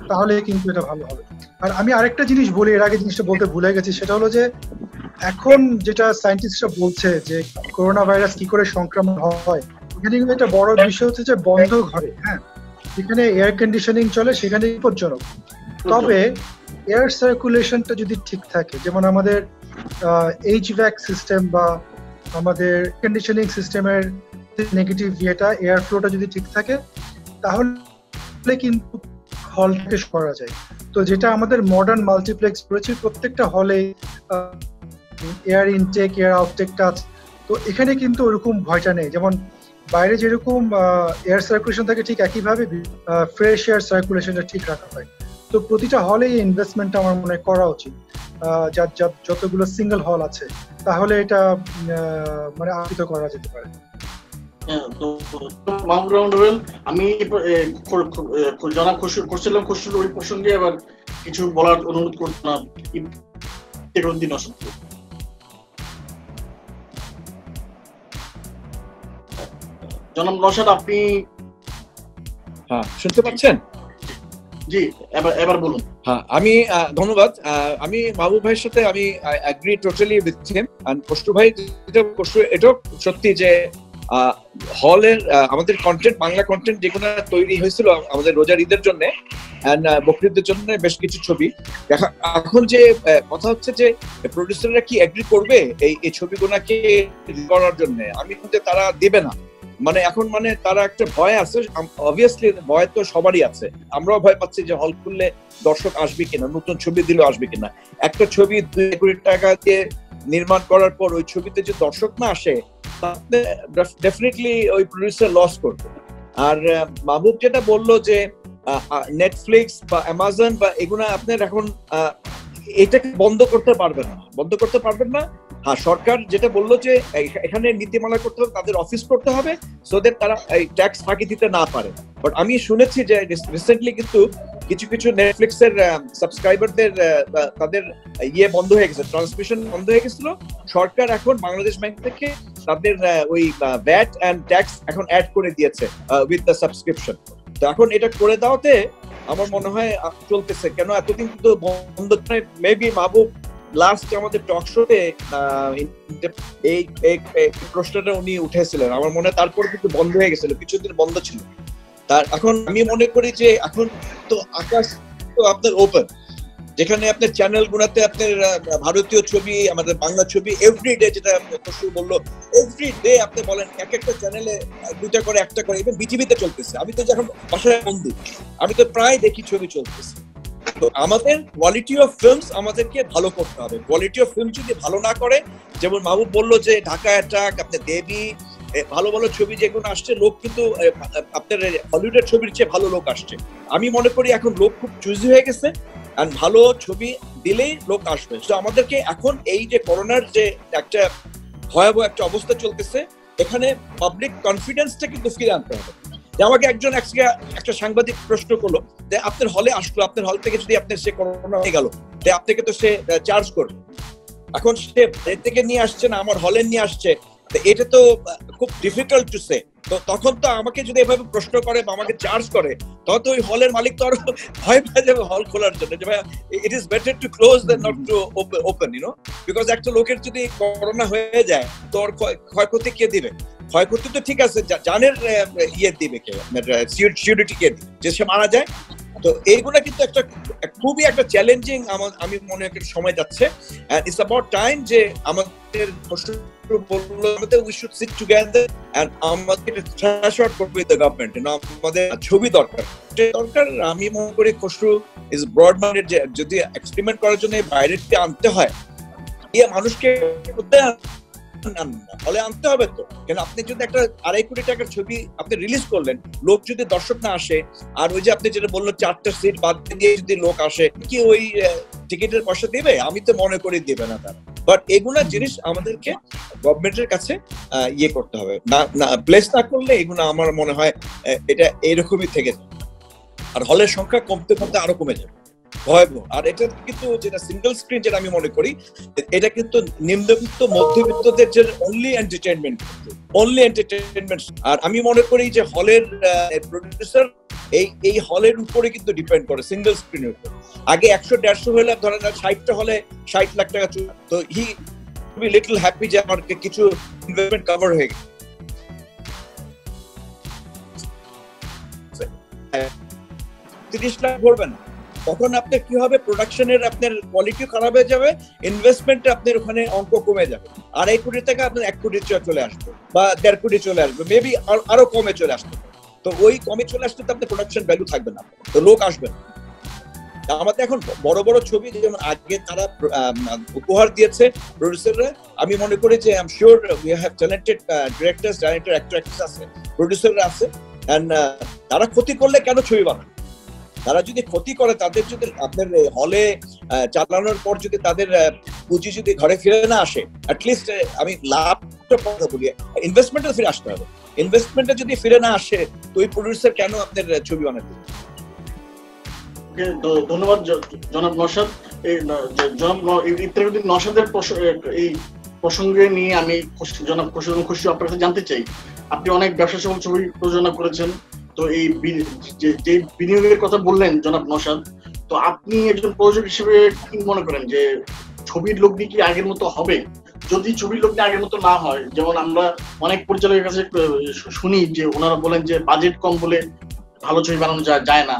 তাহলে কিন্তু এটা ভালো হবে। আর আমি আরেকটা জিনিস বলি, এর আগে জিনিসটা বলতে ভুলে গেছি, সেটা হলো যে এখন যেটা সায়েন্টিস্টরা বলছে যে করোনা ভাইরাস কি করে সংক্রমণ হয়, এখানে কিন্তু একটা বড় বিষয় হচ্ছে যে বন্ধ ঘরে, হ্যাঁ, যেখানে এয়ার কন্ডিশনিং চলে সেখানে বিপজ্জনক। তবে এয়ার সার্কুলেশনটা যদি ঠিক থাকে, যেমন আমাদের এইচভ্যাক সিস্টেম বা আমাদের কন্ডিশনিং সিস্টেমের নেগেটিভ ইয়েটা, এয়ার ফ্লোটা যদি ঠিক থাকে, তাহলে কিন্তু হলটাকে করা যায়। তো যেটা আমাদের মডার্ন মাল্টিপ্লেক্স রয়েছে, প্রত্যেকটা হলে এয়ার ইনটেক, এয়ার আউটটেকটা তো এখানে কিন্তু ওরকম ভয়টা নেই। যেমন বাইরে যেরকম এয়ার সার্কুলেশন থাকে ঠিক একইভাবে ফ্রেশ এয়ার সার্কুলেশনটা ঠিক রাখা হয়। তো প্রতিটা হলে এই ইনভেস্টমেন্টটা আমার মনে করা উচিত, যতগুলো সিঙ্গেল হল আছে, তাহলে এটা মানে আপিত করা যেতে পারে। আমি জনাব খসরুর ওই প্রসঙ্গে আবার কিছু বলার অনুরোধ করতাম। জনাব নওশাদ, আপনি শুনতে পাচ্ছেন? জি, এবার বলুন। হ্যাঁ, আমি ধন্যবাদ। আমি মাহবুব ভাইয়ের সাথে আমি agree totally with him. And কষ্টু ভাই এটাও সত্যি যে হলের আমাদের কন্টেন্ট, বাংলা কন্টেন্ট যেগুলো তৈরি হয়েছিল আমাদের রোজার ঈদের জন্য এন্ড বকরিদের জন্য বেশ কিছু ছবি, এখন যে কথা হচ্ছে যে প্রডিউসাররা কি এগ্রি করবে এই ছবিগুলোকে করার জন্য, আমি কিন্তু তারা দেবে না। মানে এখন মানে তারা একটা ভয় আছে, অবভিয়াসলি ভয় তো সবারই আছে। আমরাও ভয় পাচ্ছি যে হল খুললে দর্শক আসবে কিনা, নতুন ছবি দিলে আসবে কিনা। একটা ছবি 2 কোটি টাকা দিয়ে নির্মাণ করার পর ওই ছবিতে যে দর্শক না আসে, তাতে ডেফিনেটলি ওই প্রডিউসার লস করবে। আর মাহবুব যেটা বললো যে নেটফ্লিক্স বা অ্যামাজন বা এগুলো আপনার এখন এটাকে বন্ধ করতে পারবেন না। হ্যাঁ, সরকার যেটা বললো যে এখানে নীতিমালা করতে হবে, তাদের অফিস করতে হবে, সো দ্যাট তারা এই ট্যাক্স ফাঁকি দিতে না পারে। বাট আমি শুনেছি যে রিসেন্টলি কিন্তু কিছু নেটফ্লিক্স এর সাবস্ক্রাইবারদের তাদের বন্ধ হয়ে গেছে, ট্রান্সমিশন বন্ধ হয়ে গেছিল। সরকার এখন বাংলাদেশ ব্যাংক থেকে তাদের ওই ভ্যাট এন্ড ট্যাক্স এখন অ্যাড করে দিয়েছে উইথ দ্য সাবস্ক্রিপশন। তো এখন এটা করে দেওয়াতে আমার মনে হয় চলতেছে। কেন এতদিন কিন্তু বন্ধ, মেবি মাহবুব লাস্ট আমাদের টক শোতে এই প্রশ্নটা উনি উঠেছিলেন, আমার মনে হয় তারপরে কিন্তু বন্ধ হয়ে গেছিল, কিছুদিন বন্ধ ছিল। তার এখন আমি মনে করি যে এখন তো আকাশ তো আপনার ওপেন, যেখানে আপনার চ্যানেল গুলাতে আপনার ভারতীয় ছবি, আমাদের বাংলা ছবি এভরিডে, যেটা খসরু বললো এভরিডে আপনি বলেন এক একটা চ্যানেলে 2টা করে 1টা করে, এবং বিটিভিতে চলতেছে। আমি তো যখন বাসায় বন্ধু, আমি তো প্রায় দেখি ছবি চলতেছে। তো আমাদের কোয়ালিটি অফ ফিল্মস আমাদেরকে ভালো করতে হবে। কোয়ালিটি অফ ফিল্ম যদি ভালো না করে, যেমন মাহবুব বললো যে ঢাকা অ্যাটাক, আপনার দেবী, ভালো ভালো ছবি যেগুলো আসছে, লোক কিন্তু আপনার হলিউডের ছবির চেয়ে ভালো লোক আসছে। আমি মনে করি এখন লোক খুব চুজি হয়ে গেছে, আর ভালো ছবি দিলেই লোক আসবে। তো আমাদেরকে এখন এই যে করোনার যে একটা ভয়াবহ একটা অবস্থা চলতেছে, এখানে পাবলিক কনফিডেন্সটা কিন্তু ফিরে আনতে হবে। আমাকে একজন একটা সাংবাদিক প্রশ্ন করলো যে আপনার হলে আসলো, আপনার হল থেকে যদি আপনার সে করোনা হয়ে গেল, আপনাকে তো সে চার্জ করবে। এখন সে থেকে নিয়ে আসছে না, আমার হলে নিয়ে আসছে, এটা তো খুব ডিফিকাল্ট টু সে। তো তখন তো আমাকে যদি এভাবে প্রশ্ন করে বা আমাকে চার্জ করে, তখন তো ওই হলের মালিক তো আরো ভয় পেয়ে যাবে হল খোলার জন্য, যে ভাই it is better to close than not to open, you know, because একটা লোকের যদি করোনা হয়ে যায়, তো ওর ক্ষয়ক্ষতি কে দিবে? ক্ষয়ক্ষতি তো ঠিক আছে, জানের দিবে কে, সিকিউরিটি কে দিবে, যে সে মারা যায়। তো এইগুলা কিন্তু একটা খুবই একটা চ্যালেঞ্জিং আমি মনে হয় একটা সময় যাচ্ছে। ইটস অ্যাবাউট টাইম যে আমাদের we should sit together and আমাদের trash out করবে the government, আমাদের ছবি দরকার। আমি মনে করি খসরু ইজ ব্রড মাইন্ডেড, যে যদি এক্সপেরিমেন্ট করার জন্য বাইরে আনতে হয়, মানুষকে হলে আনতে হবে। তো কেন আপনি যদি একটা 2.5 কোটি টাকার ছবি আপনি রিলিজ করলেন, লোক যদি দর্শক না আসে, আর ওই যে আপনি যেটা বললেন 4টা সিট বাদ দিয়ে যদি লোক আসে, কি ওই টিকিটের পয়সা দিবে? আমি তো মনে করি দিবে না তারা। বাট এগুলা জিনিস আমাদেরকে গভর্নমেন্টের কাছে করতে হবে, না প্লেস না করলে এগুলো আমার মনে হয় এটা এরকমই থেকে যাবে, আর হলের সংখ্যা কমতে কমতে আরো কমে যাবে, ভয়াবহ। আর এটা কিন্তু যেটা সিঙ্গেল স্ক্রিন, যেটা আমি মনে করি এটা কিন্তু নিম্নবিত্ত মধ্যবিত্তদের যে অনলি এন্টারটেইনমেন্ট। আর আমি মনে করি যে হলের প্রডিউসার এই হলের উপরে কিন্তু ডিপেন্ড করে, সিঙ্গেল স্ক্রিনের উপর। আগে 100-150 হলে ধরেন 60টা হলে 60 লাখ টাকা, তো হি বি লিটল হ্যাপি যে আমার কিছু ইনভেস্টমেন্ট কভার হয়ে গেছে। 30 লাখ ভরবে না, তখন আপনার কি হবে, প্রোডাকশনের আপনার কোয়ালিটি খারাপ হয়ে যাবে, ইনভেস্টমেন্ট আপনার ওখানে অঙ্ক কমে যাবে। 2.5 কোটি টাকা আপনার 1 কোটি চলে আসবে, বা 1.5 কোটি চলে আসবে, মেবি আরো কমে চলে আসবে। তো ওই কমে চলে আসলে তো আপনার প্রোডাকশন ভ্যালু থাকবে না, তো লোক আসবে না। আমাদের এখন বড় বড় ছবি যেমন আগে তারা উপহার দিয়েছে প্রডিউসাররা, আমি মনে করি যে I am sure we have talented directors, director, actor, actress আছে, প্রডিউসাররা আছে, এন্ড তারা ক্ষতি করলে কেন ছবি বানাবে? তারা যদি ক্ষতি করে, তাদের যদি আপনার হলে চালানোর পর যদি তাদের পুঁজি যদি ঘরে ফিরে না আসে, অ্যাটলিস্ট আমি লাভটা কথা বলি, ইনভেস্টমেন্টে ফিরে আসতে হবে। ইনভেস্টমেন্টে যদি ফিরে না আসে তো ওই প্রডিউসার কেন আপনার ছবি বানাতে? ধন্যবাদ জনাব নওশাদ। জনাব ইফতেখারউদ্দিন নওশাদের এই প্রসঙ্গে নিয়ে আমি জনাব খুশি আপনার কাছে জানতে চাই, আপনি অনেক ব্যবসা সফল ছবি প্রযোজনা করেছেন, তো এই যে বিনিয়োগের কথা বললেন জনাব নওশাদ, তো আপনি একজন প্রযোজক হিসেবে কি মনে করেন যে ছবির লগ্নি কি আগের মতো হবে? যদি ছবির লগ্নি আগের মতো না হয়, যেমন আমরা অনেক পরিচালকের কাছে শুনি যে ওনারা বলেন যে বাজেট কম বলে ভালো ছবি বানানো যায় না,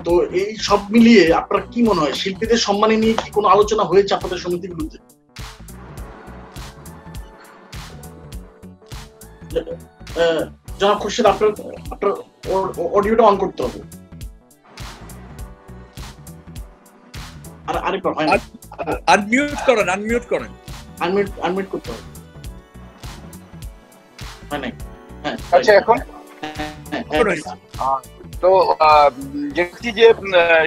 তো এই সব মিলিয়ে আপনার কি মনে হয় শিল্পীদের সম্মানে নিয়ে কি কোনো আলোচনা হয়েছে আপনাদের সমিতিগুলোতে? জনাব খুরশিদ, আপনার অডিওটা অন করতে হবে। আর আরেকবার হয় না, আনমিউট করেন, আনমিউট করতে হবে। হয় নাই? হ্যাঁ, আচ্ছা এখন তো দেখছি যে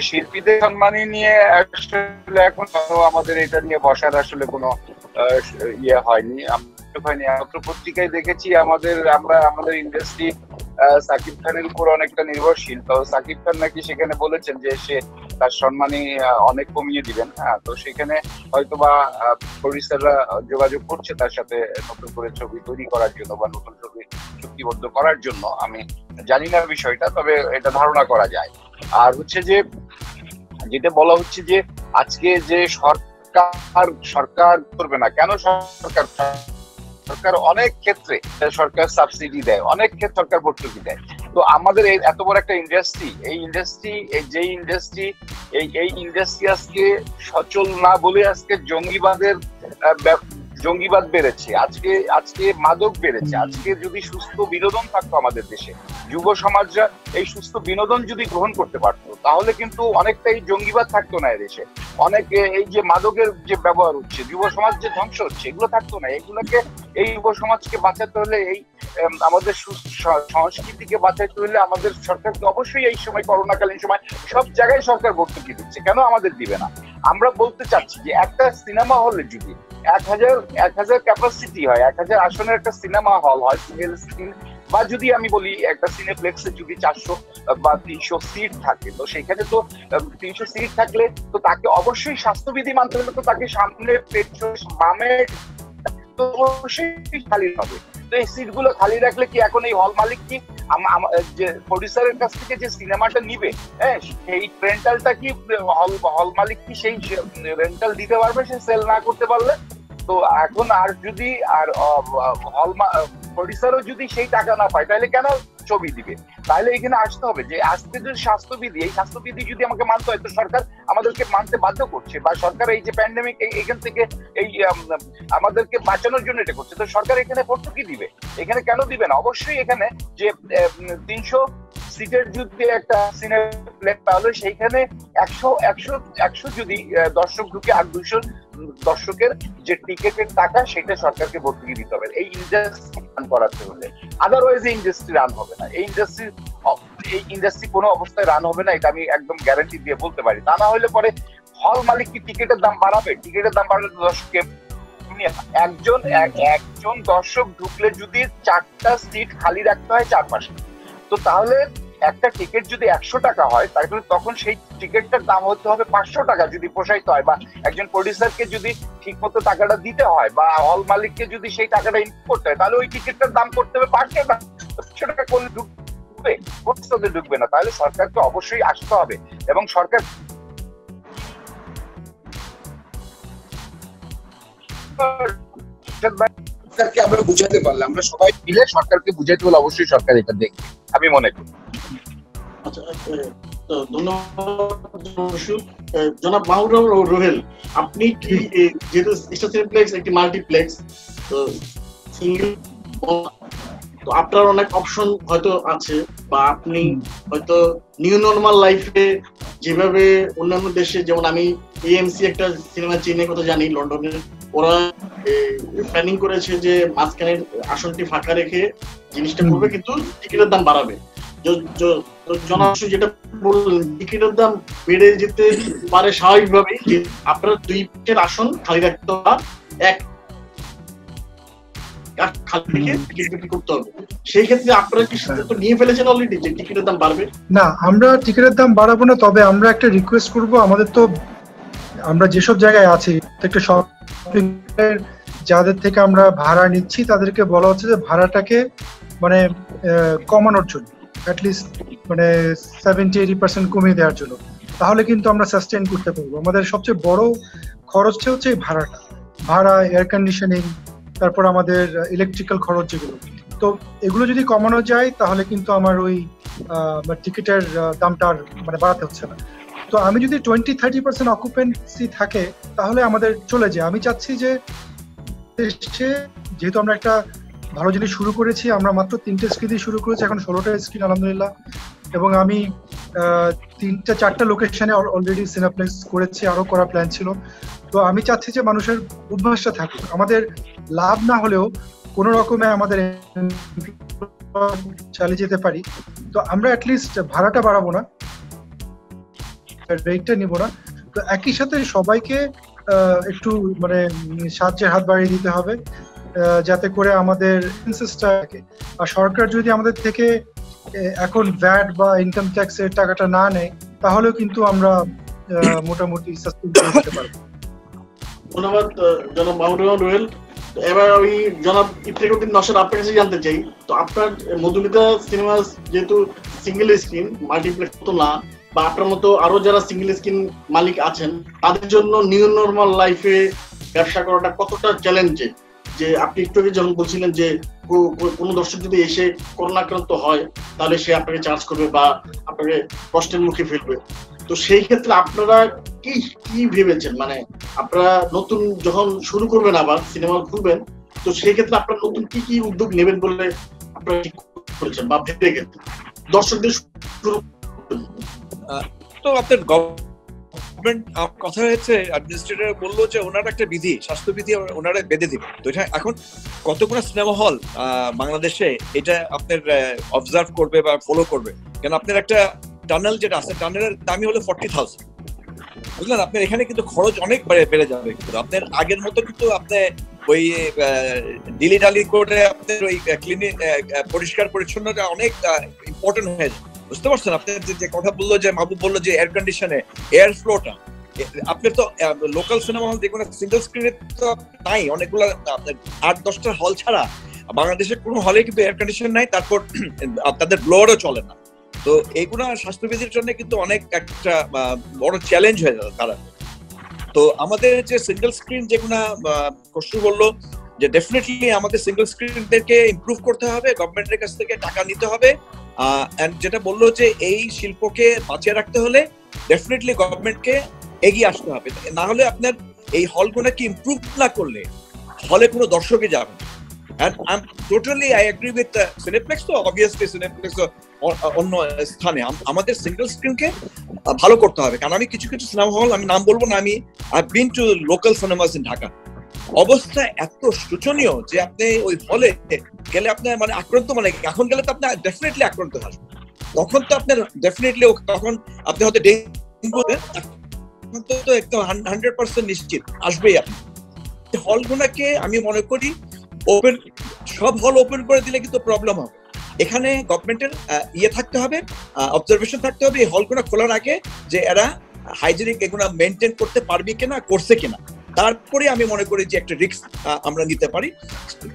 শিল্পীদের সম্মানী নিয়ে আসলে এখন আমাদের এটা নিয়ে বসার আসলে কোনো ইয়ে হয়নি, মাত্র পত্রিকায় দেখেছি আমাদের ইন্ডাস্ট্রি সাকিব খানের উপর অনেকটা নির্ভরশীল, তো সাকিব খান নাকি সেখানে বলেছেন যে সে তার সম্মানী অনেক কমিয়ে দিবেন। হ্যাঁ, তো সেখানে হয়তোবা প্রডিউসাররা যোগাযোগ করছে তার সাথে নতুন করে ছবি তৈরি করার জন্য বা নতুন ছবি চুক্তিবদ্ধ করার জন্য, আমি জানি না বিষয়টা, তবে এটা ধারণা করা যায়। আর হচ্ছে যে যেটা বলা হচ্ছে যে আজকে যে সরকার করবে না কেন, সরকার অনেক ক্ষেত্রে সরকার সাবসিডি দেয়, অনেক ক্ষেত্রে সরকার ভর্তুকি দেয়। তো আমাদের এই এত বড় একটা ইন্ডাস্ট্রি, এই ইন্ডাস্ট্রি আজকে সচল না বলে আজকে জঙ্গিবাদ বেড়েছে, আজকে মাদক বেড়েছে। আজকে যদি সুস্থ বিনোদন থাকতো আমাদের দেশে, যুব সমাজরা এই সুস্থ বিনোদন যদি গ্রহণ করতে পারতো, তাহলে কিন্তু অনেকটাই জঙ্গিবাদ থাকতো না এদেশে। অনেকে এই যে মাদকের যে ব্যবহার হচ্ছে, যুব সমাজ যে ধ্বংস হচ্ছে, এগুলো থাকতো না। এগুলোকে, এই যুব সমাজকে বাঁচাতে হলে, এই আমাদের সংস্কৃতিকে বাঁচাতে হলে আমাদের সরকারকে অবশ্যই এই সময়, করোনাকালীন সময় সব জায়গায় সরকার ভর্তুকি দিচ্ছে, কেন আমাদের দিবে না? আমরা বলতে চাচ্ছি যে একটা সিনেমা হলে যদি 1000 ক্যাপাসিটি হয়, 1000 আসনের একটা সিনেমা হল হয়, সিঙ্গেল স্ক্রিন, বা যদি আমি বলি একটা সিনেপ্লেক্সে যদি 400 বা 300 সিট থাকে, তো সেখানে তো 300 সিট থাকলে তো তাকে অবশ্যই স্বাস্থ্যবিধি মানতে হলে তো তাকে সামনে, পেছনে, বামে তো অবশ্যই খালি হবে। তো এই সিটগুলো খালি রাখলে কি এখন এই হল মালিক কি যে প্রডিউসারের কাছ থেকে যে সিনেমাটা নিবে, হ্যাঁ, সেই রেন্টালটা কি হল মালিক কি সেই রেন্টাল দিতে পারবে সে সেল না করতে পারলে? তো এখন আর যদি হল প্রডিউসারও যদি সেই টাকা না পায়, তাহলে কেন ছবি দিবে? তাহলে এখানে আসতে হবে যে আজকে যে স্বাস্থ্যবিধি, এই স্বাস্থ্যবিধি যদি আমাকে মানতে হয়, তো সরকার আমাদেরকে মানতে বাধ্য করছে, বা সরকার এই যে প্যান্ডেমিক এখান থেকে এই আমাদেরকে বাঁচানোর জন্য এটা করছে, তো সরকার এখানে ভর্তুকি দিবে। এখানে কেন দিবে না? অবশ্যই এখানে যে 300 সিটের যদি একটা সিনেপ্লেক্স, তাহলে সেইখানে 100 যদি দর্শক ঢুকে, আর 200 দর্শকের যে টিকেটের টাকা সেটা সরকারকে ভর্তুকি দিতে হবে এই ইন্ডাস্ট্রি রান করাতে হলে। আদারওয়াইজ এই ইন্ডাস্ট্রি রান হবে না, এই ইন্ডাস্ট্রি কোনো অবস্থায় রান হবে না, এটা আমি একদম গ্যারান্টি দিয়ে বলতে পারি। তা না হলে পরে হল মালিক কি টিকেটের দাম বাড়াবে? টিকেটের দাম বাড়লে দর্শককে, একজন দর্শক ঢুকলে যদি 4টা সিট খালি রাখতে হয় চারপাশে, তো তাহলে একটা টিকিট যদি 100 টাকা হয়, তাহলে তখন সেই টিকিটটার দাম হতে হবে 500 টাকা যদি প্রসারিত হয়, বা একজন প্রডিউসারকে যদি ঠিক মতো টাকাটা দিতে হয়, বা হল মালিককে যদি সেই টাকাটা ইনপুট করতে হয়, তাহলে ওই টিকিটটার দাম করতে হবে 500 টাকা। 500 টাকা করলে ঢুকবে না। তাহলে সরকারকে অবশ্যই আসতে হবে, এবং সরকারকে আমরা বুঝাতে পারলাম, আমরা সবাই মিলে সরকারকে বুঝাতে হলে অবশ্যই সরকার এটা দেখবে, আমি মনে করি। আচ্ছা, ধন্যবাদ জনাব মাহবুব রোহেল, আপনি কি যেহেতু সিনেপ্লেক্স একটি মাল্টিপ্লেক্স, তো সিঙ্গেল তো আপনার অনেক অপশন হয়তো আছে, বা আপনি হয়তো নিউ নর্মাল লাইফে যেভাবে অন্যান্য দেশে, যেমন আমি এএমসি একটা সিনেমা চিনে কথা জানি লন্ডনের, ওরা প্ল্যানিং করেছে যে মাঝখানের আসনটি ফাঁকা রেখে জিনিসটা করবে, কিন্তু টিকিটের দাম বাড়াবে। জনাবশু যেটা বললেন, টিকিটের দাম বেড়ে যেতে পারে স্বাভাবিকভাবেই, যে আপনার 2 ফিটের আসন খালি রাখতে হবে, এক খালি রেখে টিকিট বিক্রি করতে হবে। সেই ক্ষেত্রে আপনারা কি সিদ্ধান্ত নিয়ে ফেলেছেন অলরেডি যে টিকিটের দাম বাড়বে? না, আমরা টিকিটের দাম বাড়াবো না, তবে আমরা একটা রিকোয়েস্ট করব, আমাদের তো আমরা যেসব জায়গায় আছি একটা শপিং যাদের থেকে আমরা ভাড়া নিচ্ছি তাদেরকে বলা হচ্ছে যে ভাড়াটাকে মানে কমানোর জন্য, অ্যাটলিস্ট মানে 70-80% কমিয়ে দেওয়ার জন্য, তাহলে কিন্তু আমরা সাস্টেইন করতে পারবো। আমাদের সবচেয়ে বড় খরচটা হচ্ছে এই ভাড়াটা, ভাড়া, এয়ার কন্ডিশনিং, তারপর আমাদের ইলেকট্রিক্যাল খরচ যেগুলো। তো এগুলো যদি কমানো যায় তাহলে কিন্তু আমার ওই টিকিটের দামটা আর মানে বাড়াতে হচ্ছে না। তো আমি যদি 20-30% অকুপেন্সি থাকে তাহলে আমাদের চলে যায়। আমি চাচ্ছি যে যেহেতু আমরা একটা ভালো জিনিস শুরু করেছি, আমরা মাত্র 3টে স্ক্রিন দিয়ে শুরু করেছি, এখন 16টা স্ক্রিন আলহামদুলিল্লাহ, এবং আমি 3-4টা লোকেশনে অলরেডি সিনেপ্লেক্স করেছি, আরো করার প্ল্যান ছিল। তো আমি চাচ্ছি যে মানুষের অভ্যাসটা থাকুক, আমাদের লাভ না হলেও কোন রকমে আমাদের চালিয়ে যেতে পারি। তো আমরা অ্যাটলিস্ট ভাড়াটা বাড়াবো না, রেটটা নিব না। তো একই সাথে সবাইকে একটু মানে সাহায্যের হাত বাড়িয়ে দিতে হবে, যাতে করে আমাদের থাকে। আর সরকার যদি আমাদের থেকে এখন ভ্যাট বা ইনকাম ট্যাক্সের টাকাটা না নেয় তাহলেও কিন্তু আমরা মোটামুটি সাস্টেইন করতে পারবো। ধন্যবাদ জনাব মাহমুদুর রহমান রুহেল। এবার আমি জনাব ইফতেখারউদ্দিন নওশাদ আপনার কাছে জানতে চাই, তো আপনার মধুমিতা সিনেমা যেহেতু সিঙ্গেল স্ক্রিন, মাল্টিপ্লেক্স তো না, বা আপনার মতো আরো যারা সিঙ্গেল স্ক্রিন মালিক আছেন তাদের জন্য নিউ নর্মাল লাইফে ব্যবসা করাটা কতটা চ্যালেঞ্জিং? যে আপনি একটু আগে যখন বলছিলেন যে কোনো দর্শক যদি এসে করোনাক্রান্ত হয় তাহলে সে আপনাকে চার্জ করবে বা আপনাকে কষ্টের মুখে ফেলবে, তো সেই ক্ষেত্রে আপনারা কি কি ভেবেছেন? মানে আপনারা নতুন যখন শুরু করবেন আবার সিনেমা খুলবেন, তো সেই ক্ষেত্রে আপনারা নতুন কি কি উদ্যোগ নেবেন বলে আপনারা ঠিক করেছেন বা ভেবে গেছেন দর্শকদের শুরু? তো আপনার গভর্নমেন্ট কথা হয়েছে, অ্যাডমিনিস্ট্রেটর বললো যে ওনার একটা বিধি, স্বাস্থ্যবিধি ওনারা বেঁধে দিবে। তো এটা এখন কতগুলো সিনেমা হল বাংলাদেশে এটা আপনার অবজার্ভ করবে বা ফলো করবে? কেন আপনার একটা টানেল যেটা আছে, টানেলের দামই হলো 40,000, বুঝলেন? আপনার এখানে কিন্তু খরচ অনেক বেড়ে যাবে। কিন্তু আপনার আগের মতো কিন্তু আপনি ওই ডিলি ডালি করে আপনার ওই ক্লিনিক পরিষ্কার পরিচ্ছন্নতা অনেক ইম্পর্টেন্ট হয়ে যায়, বুঝতে পারছেন? আপনার যে কথা বললো যে মাহবুব বললো যে এয়ার কন্ডিশনে এয়ার ফ্লোটা, আপনার তো লোকাল সিনেমা হল যেগুলো সিঙ্গেল স্ক্রিনে তো নাই, অনেকগুলো 8-10টা হল ছাড়া বাংলাদেশের কোনো হলে কিন্তু এয়ার কন্ডিশন নাই, তারপর তাদের ব্লোয়ারও চলে না। তো এইগুলো স্বাস্থ্যবিধির জন্য কিন্তু অনেক একটা বড় চ্যালেঞ্জ হয়ে যাবে তারা। তো আমাদের যে সিঙ্গেল স্ক্রিন যেগুলো কষ্টু বললো যে ডেফিনেটলি আমাদের সিঙ্গেল স্ক্রিনদেরকে ইমপ্রুভ করতে হবে, গভর্নমেন্টের কাছ থেকে টাকা নিতে হবে, এন্ড যেটা বললো যে এই শিল্পকে বাঁচিয়ে রাখতে হলে ডেফিনেটলি গভর্নমেন্টকে এগিয়ে আসতে হবে। না হলে আপনার এই হলগুলোকে ইমপ্রুভ না করলে হলে কোনো দর্শকই যাবে না। And I'm totally I agree with Cineplex, তো obviously Cineplex অন্য স্থানে আমাদের সিঙ্গেল স্ক্রিনকে ভালো করতে হবে। কারণ আমি কিছু কিছু সিনেমা হল, আমি নাম বলবো না, আমি I've been to local cinemas in Dhaka, অবস্থা এত শোচনীয় যে আপনি ওই হলে গেলে আপনার মানে আক্রান্ত, মানে এখন গেলে তো আপনি ডেফিনেটলি আক্রান্ত হবেন, তখন তো আপনার ডেফিনেটলি তখন আপনি হয়তো ডেঙ্গু তো একদম 100% নিশ্চিত আসবেই। আপনি হলগুলোকে আমি মনে করি ওপেন, সব হল ওপেন করে দিলে কিন্তু প্রবলেম হবে। এখানে গভর্নমেন্টের থাকতে হবে, অবজারভেশন থাকতে হবে এই হলগুলো খোলার আগে, যে এরা হাইজেনিক এগুলো মেনটেন করতে পারবে কিনা, করছে কিনা, তারপরে আমি মনে করি যে একটা রিস্ক আমরা নিতে পারি,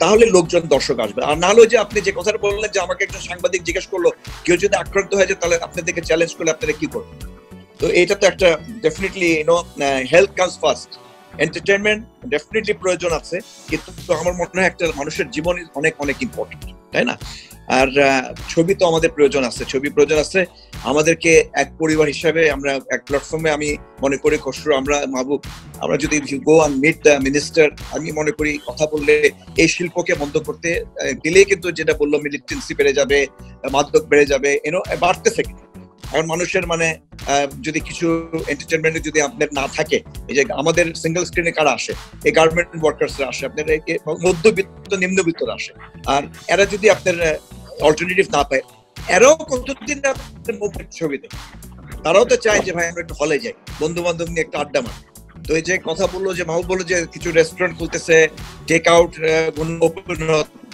তাহলে লোকজন দর্শক আসবে। আর না হলে যে আপনি যে কথাটা বললেন যে আমাকে একজন সাংবাদিক জিজ্ঞেস করলো কেউ যদি আক্রান্ত হয়ে যায় তাহলে আপনাদেরকে চ্যালেঞ্জ করলে আপনারা কি করবেন? তো এটা তো একটা definitely health comes first, entertainment definitely প্রয়োজন আছে, কিন্তু আমার মনে হয় একটা মানুষের জীবন অনেক অনেক ইম্পর্টেন্ট, তাই না? আর ছবি তো আমাদের প্রয়োজন আছে, ছবি প্রয়োজন আছে আমাদেরকে এক পরিবার হিসাবে। আমরা এক প্ল্যাটফর্মে, আমি মনে করি খসরু, আমরা মাহবুব, আমরা যদি go and meet the minister, আমি মনে করি কথা বললে এই শিল্পকে বন্ধ করতে দিলে কিন্তু যেটা বললো মিলিটেন্সি বেড়ে যাবে, মাদক বেড়ে যাবে, বাড়তেছে। এখন মানুষের মানে যদি কিছু এন্টারটেনমেন্টে যদি আপনার না থাকে, এই যে আমাদের সিঙ্গেল স্ক্রিনে কারা আসে, এই গার্মেন্ট ওয়ার্কার্সরা আসে, আপনার মধ্যবিত্ত নিম্নবিত্তরা আসে, আর এরা যদি আপনার অল্টারনেটিভ না পায়, এরাও কতদিন ছবি দেয়, তারাও তো চায় যে ভাই আমরা একটু হলে যাই, বন্ধু বান্ধব নিয়ে একটা আড্ডা মারি। তো এই যে কথা বললো যে মাহবুব বললো যে কিছু রেস্টুরেন্ট খুলতেছে, টেক আউট ওপেন,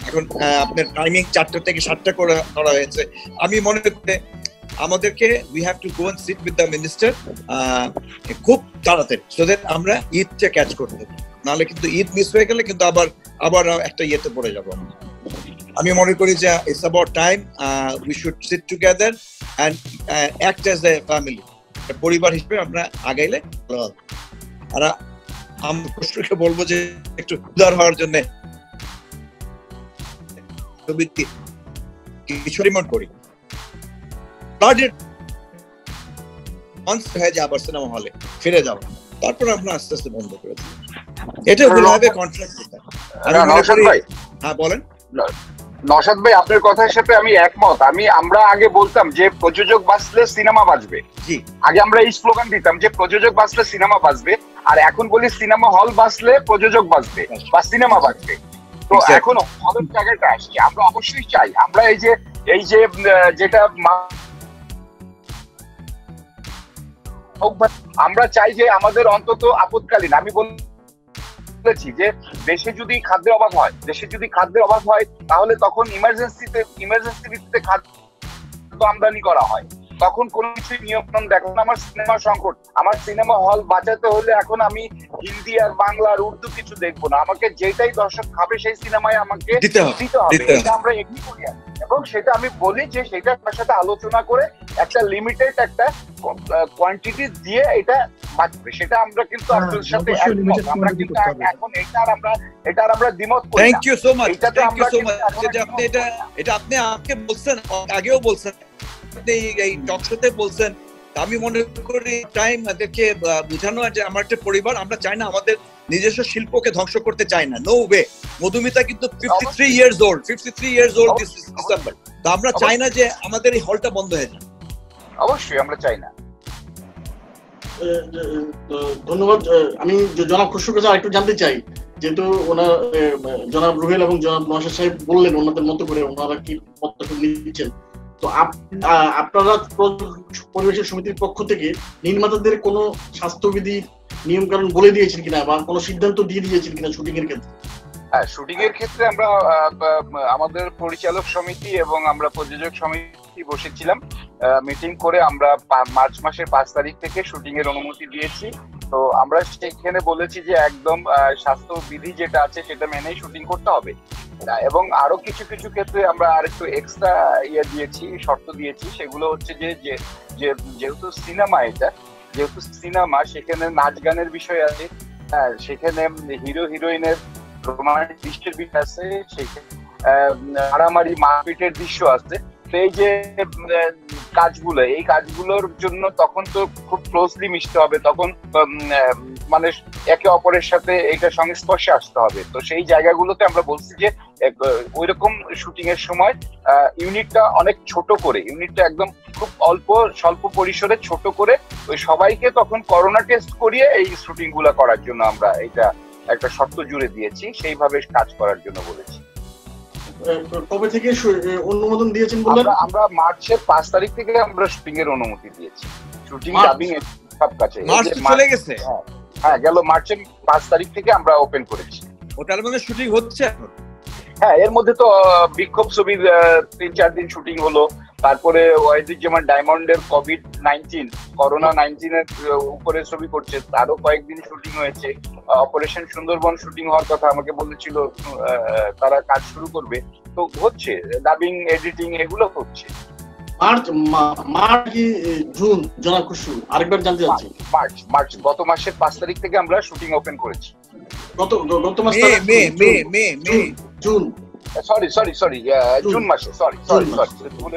এখন আপনার টাইমিং 4টা থেকে 7টা করা হয়েছে। আমি মনে করি আমাদেরকে we have to go and sit with the minister খুব তাড়াতাড়ি, সো দ্যাট আমরা ঈদটা ক্যাচ করতে পারি। নাহলে কিন্তু ঈদ মিস হয়ে গেলে কিন্তু আবার একটা ইয়েতে পড়ে যাবো। আমি মনে করি যে it's about time we should sit together and act as a family, পরিবার হিসেবে আমরা আগাইলে ভালো হবে। আর আমি খসরুকে বলবো যে একটু উদার হওয়ার জন্য কিছু রিমোট করি, আবার সিনেমা হলে ফিরে যাও, তারপর আমরা আস্তে আস্তে বন্ধ করে দিই। এটা হবে কন্ট্রাক্ট। হ্যাঁ বলেন। নওশাদ ভাই, আপনার কথার সাথে আমি একমত। আমরা আগে বলতাম যে প্রযোজক বাঁচলে সিনেমা বাঁচবে, আগে আমরা এই স্লোগান দিতাম যে প্রযোজক বাঁচলে সিনেমা বাঁচবে, আর এখন বলি সিনেমা হল বাঁচলে প্রযোজক বাঁচবে বা সিনেমা বাঁচবে। তো এখন হলের জায়গাটা আসি, আমরা অবশ্যই চাই, আমরা এই যে যেটা আমরা চাই যে আমাদের অন্তত আপদকালীন, আমি বলেছি যে দেশে যদি খাদ্যের অভাব হয় তাহলে তখন ইমার্জেন্সি ভিত্তিতে খাদ্য আমদানি করা হয়, তখন কোনো কিছু নিয়ম দেখো। আমার সিনেমা সংকট, আমার সিনেমা হল বাঁচাতে হলে এখন আমি হিন্দি আর বাংলা আর উর্দু কিছু দেখবো না, আমাকে যেটাই দর্শক খাবে সেই সিনেমায় আমাকে দিতে হবে। এটা আমরা এগ্রি করি, এবং সেটা আমি বলি যে সেটা তার সাথে আলোচনা করে একটা লিমিটেড একটা কোয়ান্টিটি দিয়ে এটা বাঁচবে, সেটা আমরা কিন্তু আপনাদের সাথে আমরা কিন্তু এখন এটা আমরা দ্বিমত করি। Thank you so much, thank you so much. এটা আপনি আমাকে বলছেন, আগেও বলছেন, এই টক শোতে বলছেন। আমি মনে করি টাইম এদেরকে বোঝানো যে আমার একটা পরিবার, আমরা চাই না আমাদের নিজস্ব শিল্পকে ধ্বংস করতে চাই না, নো ওয়ে। মধুমিতা কিন্তু 53 ইয়ার্স ওল্ড দিস ডিসেম্বর। তো আমরা চাই না যে আমাদের এই হলটা বন্ধ হয়ে যায়, অবশ্যই আমরা চাই না। ধন্যবাদ। আমি জনাব খসরুর কাছে আরেকটু জানতে চাই, যেহেতু জনাব রুহেল এবং জনাব নওশাদ সাহেব বললেন ওনাদের মতো করে ওনারা কি পদক্ষেপ নিচ্ছেন, তো আপনারা পরিবেশের সমিতির পক্ষ থেকে নির্মাতাদের কোনো স্বাস্থ্যবিধি নিয়ম কানুন বলে দিয়েছেন কিনা বা কোনো সিদ্ধান্ত দিয়ে দিয়েছেন কিনা শুটিং এর ক্ষেত্রে? হ্যাঁ, শুটিং এর ক্ষেত্রে আমরা আমাদের পরিচালক সমিতি এবং আমরা প্রযোজক সমিতি বসেছিলাম, মিটিং করে আমরা মার্চ মাসের 5 তারিখ থেকে শুটিং এর অনুমতি দিয়েছি। তো আমরা সেখানে বলেছি যে একদম স্বাস্থ্যবিধি যেটা আছে সেটা মেনেই শুটিং করতে হবে, এবং আরো কিছু কিছু ক্ষেত্রে আমরা আরেকটু এক্সট্রা দিয়েছি, শর্ত দিয়েছি। সেগুলো হচ্ছে যে যেহেতু সিনেমা সেখানে নাচ গানের বিষয় আছে, হ্যাঁ, সেখানে হিরো হিরোইনের রোমান্টিক দৃশ্যের বিষয় আছে, সেখানে মারামারি মারপিটের দৃশ্য আছে। তো এই যে এই কাজগুলোর জন্য তখন তো খুব ক্লোজলি মিশতে হবে, তখন মানে একে অপরের সাথে এটার সংস্পর্শে আসতে হবে। তো সেই জায়গাগুলোতে আমরা বলছি যে ওইরকম শুটিং এর সময় ইউনিটটা অনেক ছোট করে, ইউনিটটা একদম খুব স্বল্প পরিসরে ছোট করে ওই সবাইকে তখন করোনা টেস্ট করিয়ে এই শুটিং গুলা করার জন্য আমরা এটা একটা শর্ত জুড়ে দিয়েছি, সেইভাবে কাজ করার জন্য বলেছি। কবে থেকে অনুমোদন দিয়েছেন বললেন? আমরা মার্চের 5 তারিখ থেকে আমরা শুটিং এর অনুমতি দিয়েছি, শুটিং ডাবিং সব কাছে চলে গেছে। হ্যাঁ, গেল মার্চের 5 তারিখ থেকে আমরা ওপেন করেছি। ওটার মধ্যে শুটিং হচ্ছে এখন? হ্যাঁ, এর মধ্যে তো বিক্ষোভ ছবির 3-4 দিন শুটিং হলো, তারপরে ওয়াইজুজ্জামান ডায়মন্ডের করোনা 19 এর উপরে ছবি করছে, আরো কয়েকদিন শুটিং হয়েছে। অপারেশন সুন্দরবন শুটিং হওয়ার কথা আমাকে বলেছিল, তারা কাজ শুরু করবে, তো হচ্ছে ডাবিং এডিটিং এগুলো হচ্ছে। মার্চ কি জুন জনাব খসরু? আরেকবার জানতে চাচ্ছি। মার্চ গত মাসের 5 তারিখ থেকে আমরা শুটিং ওপেন করেছি। গত মাস মে জুন সরি জুন মাসে সরি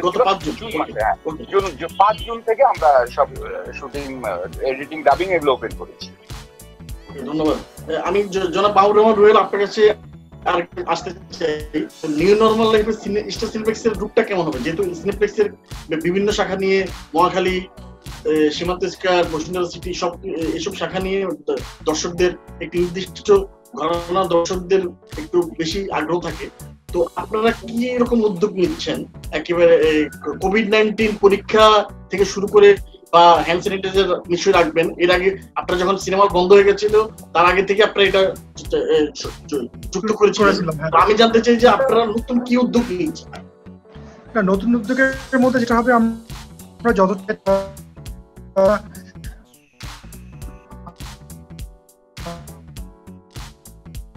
গত 5 জুন। জুন মাসে, হ্যাঁ জুন 5 জুন থেকে আমরা সব শুটিং, এডিটিং, ডাবিং এগুলো ওপেন করেছি। ধন্যবাদ। আমি জনাব মাহবুব রহমান রুহেল আপনার কাছে আর আসতে চাই, নিউ নর্মাল লাইফে স্টার সিনেপ্লেক্সের রূপটা কেমন হবে, যেহেতু সিনেপ্লেক্সের বিভিন্ন শাখা নিয়ে মহাখালী, সীমান্ত স্কয়ার, বসুন্ধরা সিটি সব এসব শাখা নিয়ে দর্শকদের একটি নির্দিষ্ট ঘরানা দর্শকদের একটু বেশি আগ্রহ থাকে। তো আপনারা কি এরকম উদ্যোগ নিচ্ছেন একেবারে কোভিড-19 পরীক্ষা থেকে শুরু করে, বা হ্যান্ড স্যানিটাইজার নিশ্চয়ই রাখবেন? এর আগে আপনারা যখন সিনেমা বন্ধ হয়ে গেছিল তার আগে থেকে আপনারা এটা যুক্ত করেছিলেন। আমি জানতে চাই যে আপনারা নতুন কি উদ্যোগ নিচ্ছেন? নতুন উদ্যোগের মধ্যে যেটা হবে, আমরা যতটা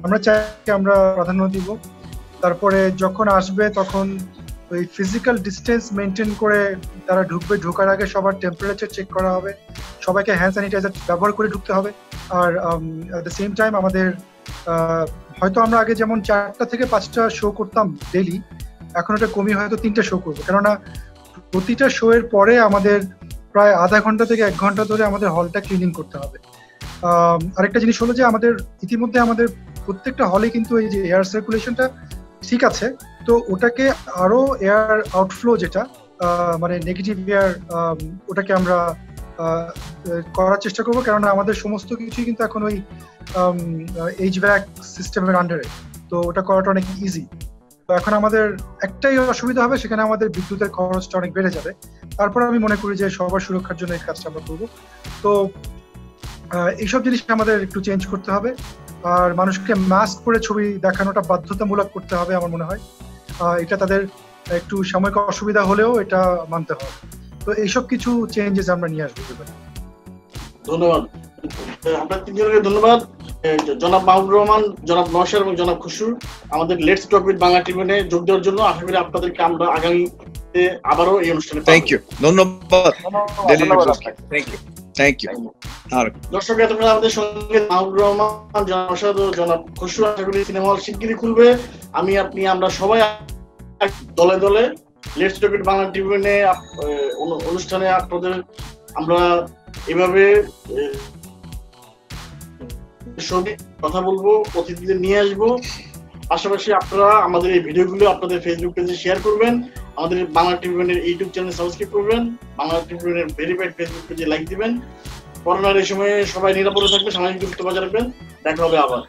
আমরা চাই আমরা প্রাধান্য দিব। তারপরে যখন আসবে তখন ওই ফিজিক্যাল ডিস্টেন্স মেনটেন করে তারা ঢুকবে, ঢোকার আগে সবার টেম্পারেচার চেক করা হবে, সবাইকে হ্যান্ড স্যানিটাইজার ব্যবহার করে ঢুকতে হবে। আর অ্যাট দ্য সেম টাইম আমাদের হয়তো আমরা আগে যেমন 4টা থেকে 5টা শো করতাম ডেইলি, এখন ওটা কমিয়ে হয়তো 3টা শো করবো, কেননা প্রতিটা শো এর পরে আমাদের প্রায় আধা ঘন্টা থেকে 1 ঘন্টা ধরে আমাদের হলটা ক্লিনিং করতে হবে। আরেকটা জিনিস হলো যে আমাদের ইতিমধ্যে আমাদের প্রত্যেকটা হলে কিন্তু এই যে এয়ার সার্কুলেশনটা ঠিক আছে, তো ওটাকে আরো এয়ার আউটফ্লো যেটা মানে নেগেটিভ এয়ার, ওটাকে আমরা করার চেষ্টা করবো, কেননা আমাদের সমস্ত কিছুই কিন্তু এখন ওই এইচভ্যাক সিস্টেমের আন্ডারে, তো ওটা করাটা অনেক ইজি। তো এখন আমাদের একটাই অসুবিধা হবে, সেখানে আমাদের বিদ্যুতের খরচটা অনেক বেড়ে যাবে। তারপর আমি মনে করি যে সবার সুরক্ষার জন্য এই কাজটা আমরা করবো। তো এইসব জিনিস আমাদের একটু চেঞ্জ করতে হবে, আর মানুষকে মাস্ক পরে ছবি দেখানোটা বাধ্যতামূলক করতে হবে আমার মনে হয়। এটা তাদের একটু সাময়িক অসুবিধা হলেও এটা মানতে হবে। তো এইসব কিছু চেঞ্জেস আমরা নিয়ে আসবো। ধন্যবাদ আপনার তিনজনকে, ধন্যবাদ জনাব মাহবুব রহমান, জনাব নওশাদ এবং জনাব খুশু আমাদের লেটস টক উইথ বাংলা ট্রিবিউনে যোগ দেওয়ার জন্য। আশা করি আপনাদেরকে আমরা আগামীতে আবারও এই অনুষ্ঠানে থ্যাংক ইউ, ধন্যবাদ। Thank you. দর্শক, এতক্ষণ আমাদের সঙ্গে মাহবুব রহমান, জনাব নওশাদ ও জনাব খুশু। আশা করি সিনেমা হল শিগগিরই খুলবে। আমরা সবাই দলে দলে লেটস টক উইথ বাংলা ট্রিবিউনে অনুষ্ঠানে আপনাদের আমরা এভাবে সঙ্গে কথা বলবো, অতিথিদের নিয়ে আসবো। পাশাপাশি আপনারা আমাদের এই ভিডিওগুলো আপনাদের ফেসবুক পেজে শেয়ার করবেন, আমাদের বাংলা ট্রিবিউনের ইউটিউব চ্যানেল সাবস্ক্রাইব করবেন, বাংলা ট্রিবিউনের ভেরিফাইড ফেসবুক পেজে লাইক দিবেন। করোনার এই সময়ে সবাই নিরাপদে থাকবে, সামাজিক দূরত্ব বজায় রাখবেন। দেখা হবে আবার।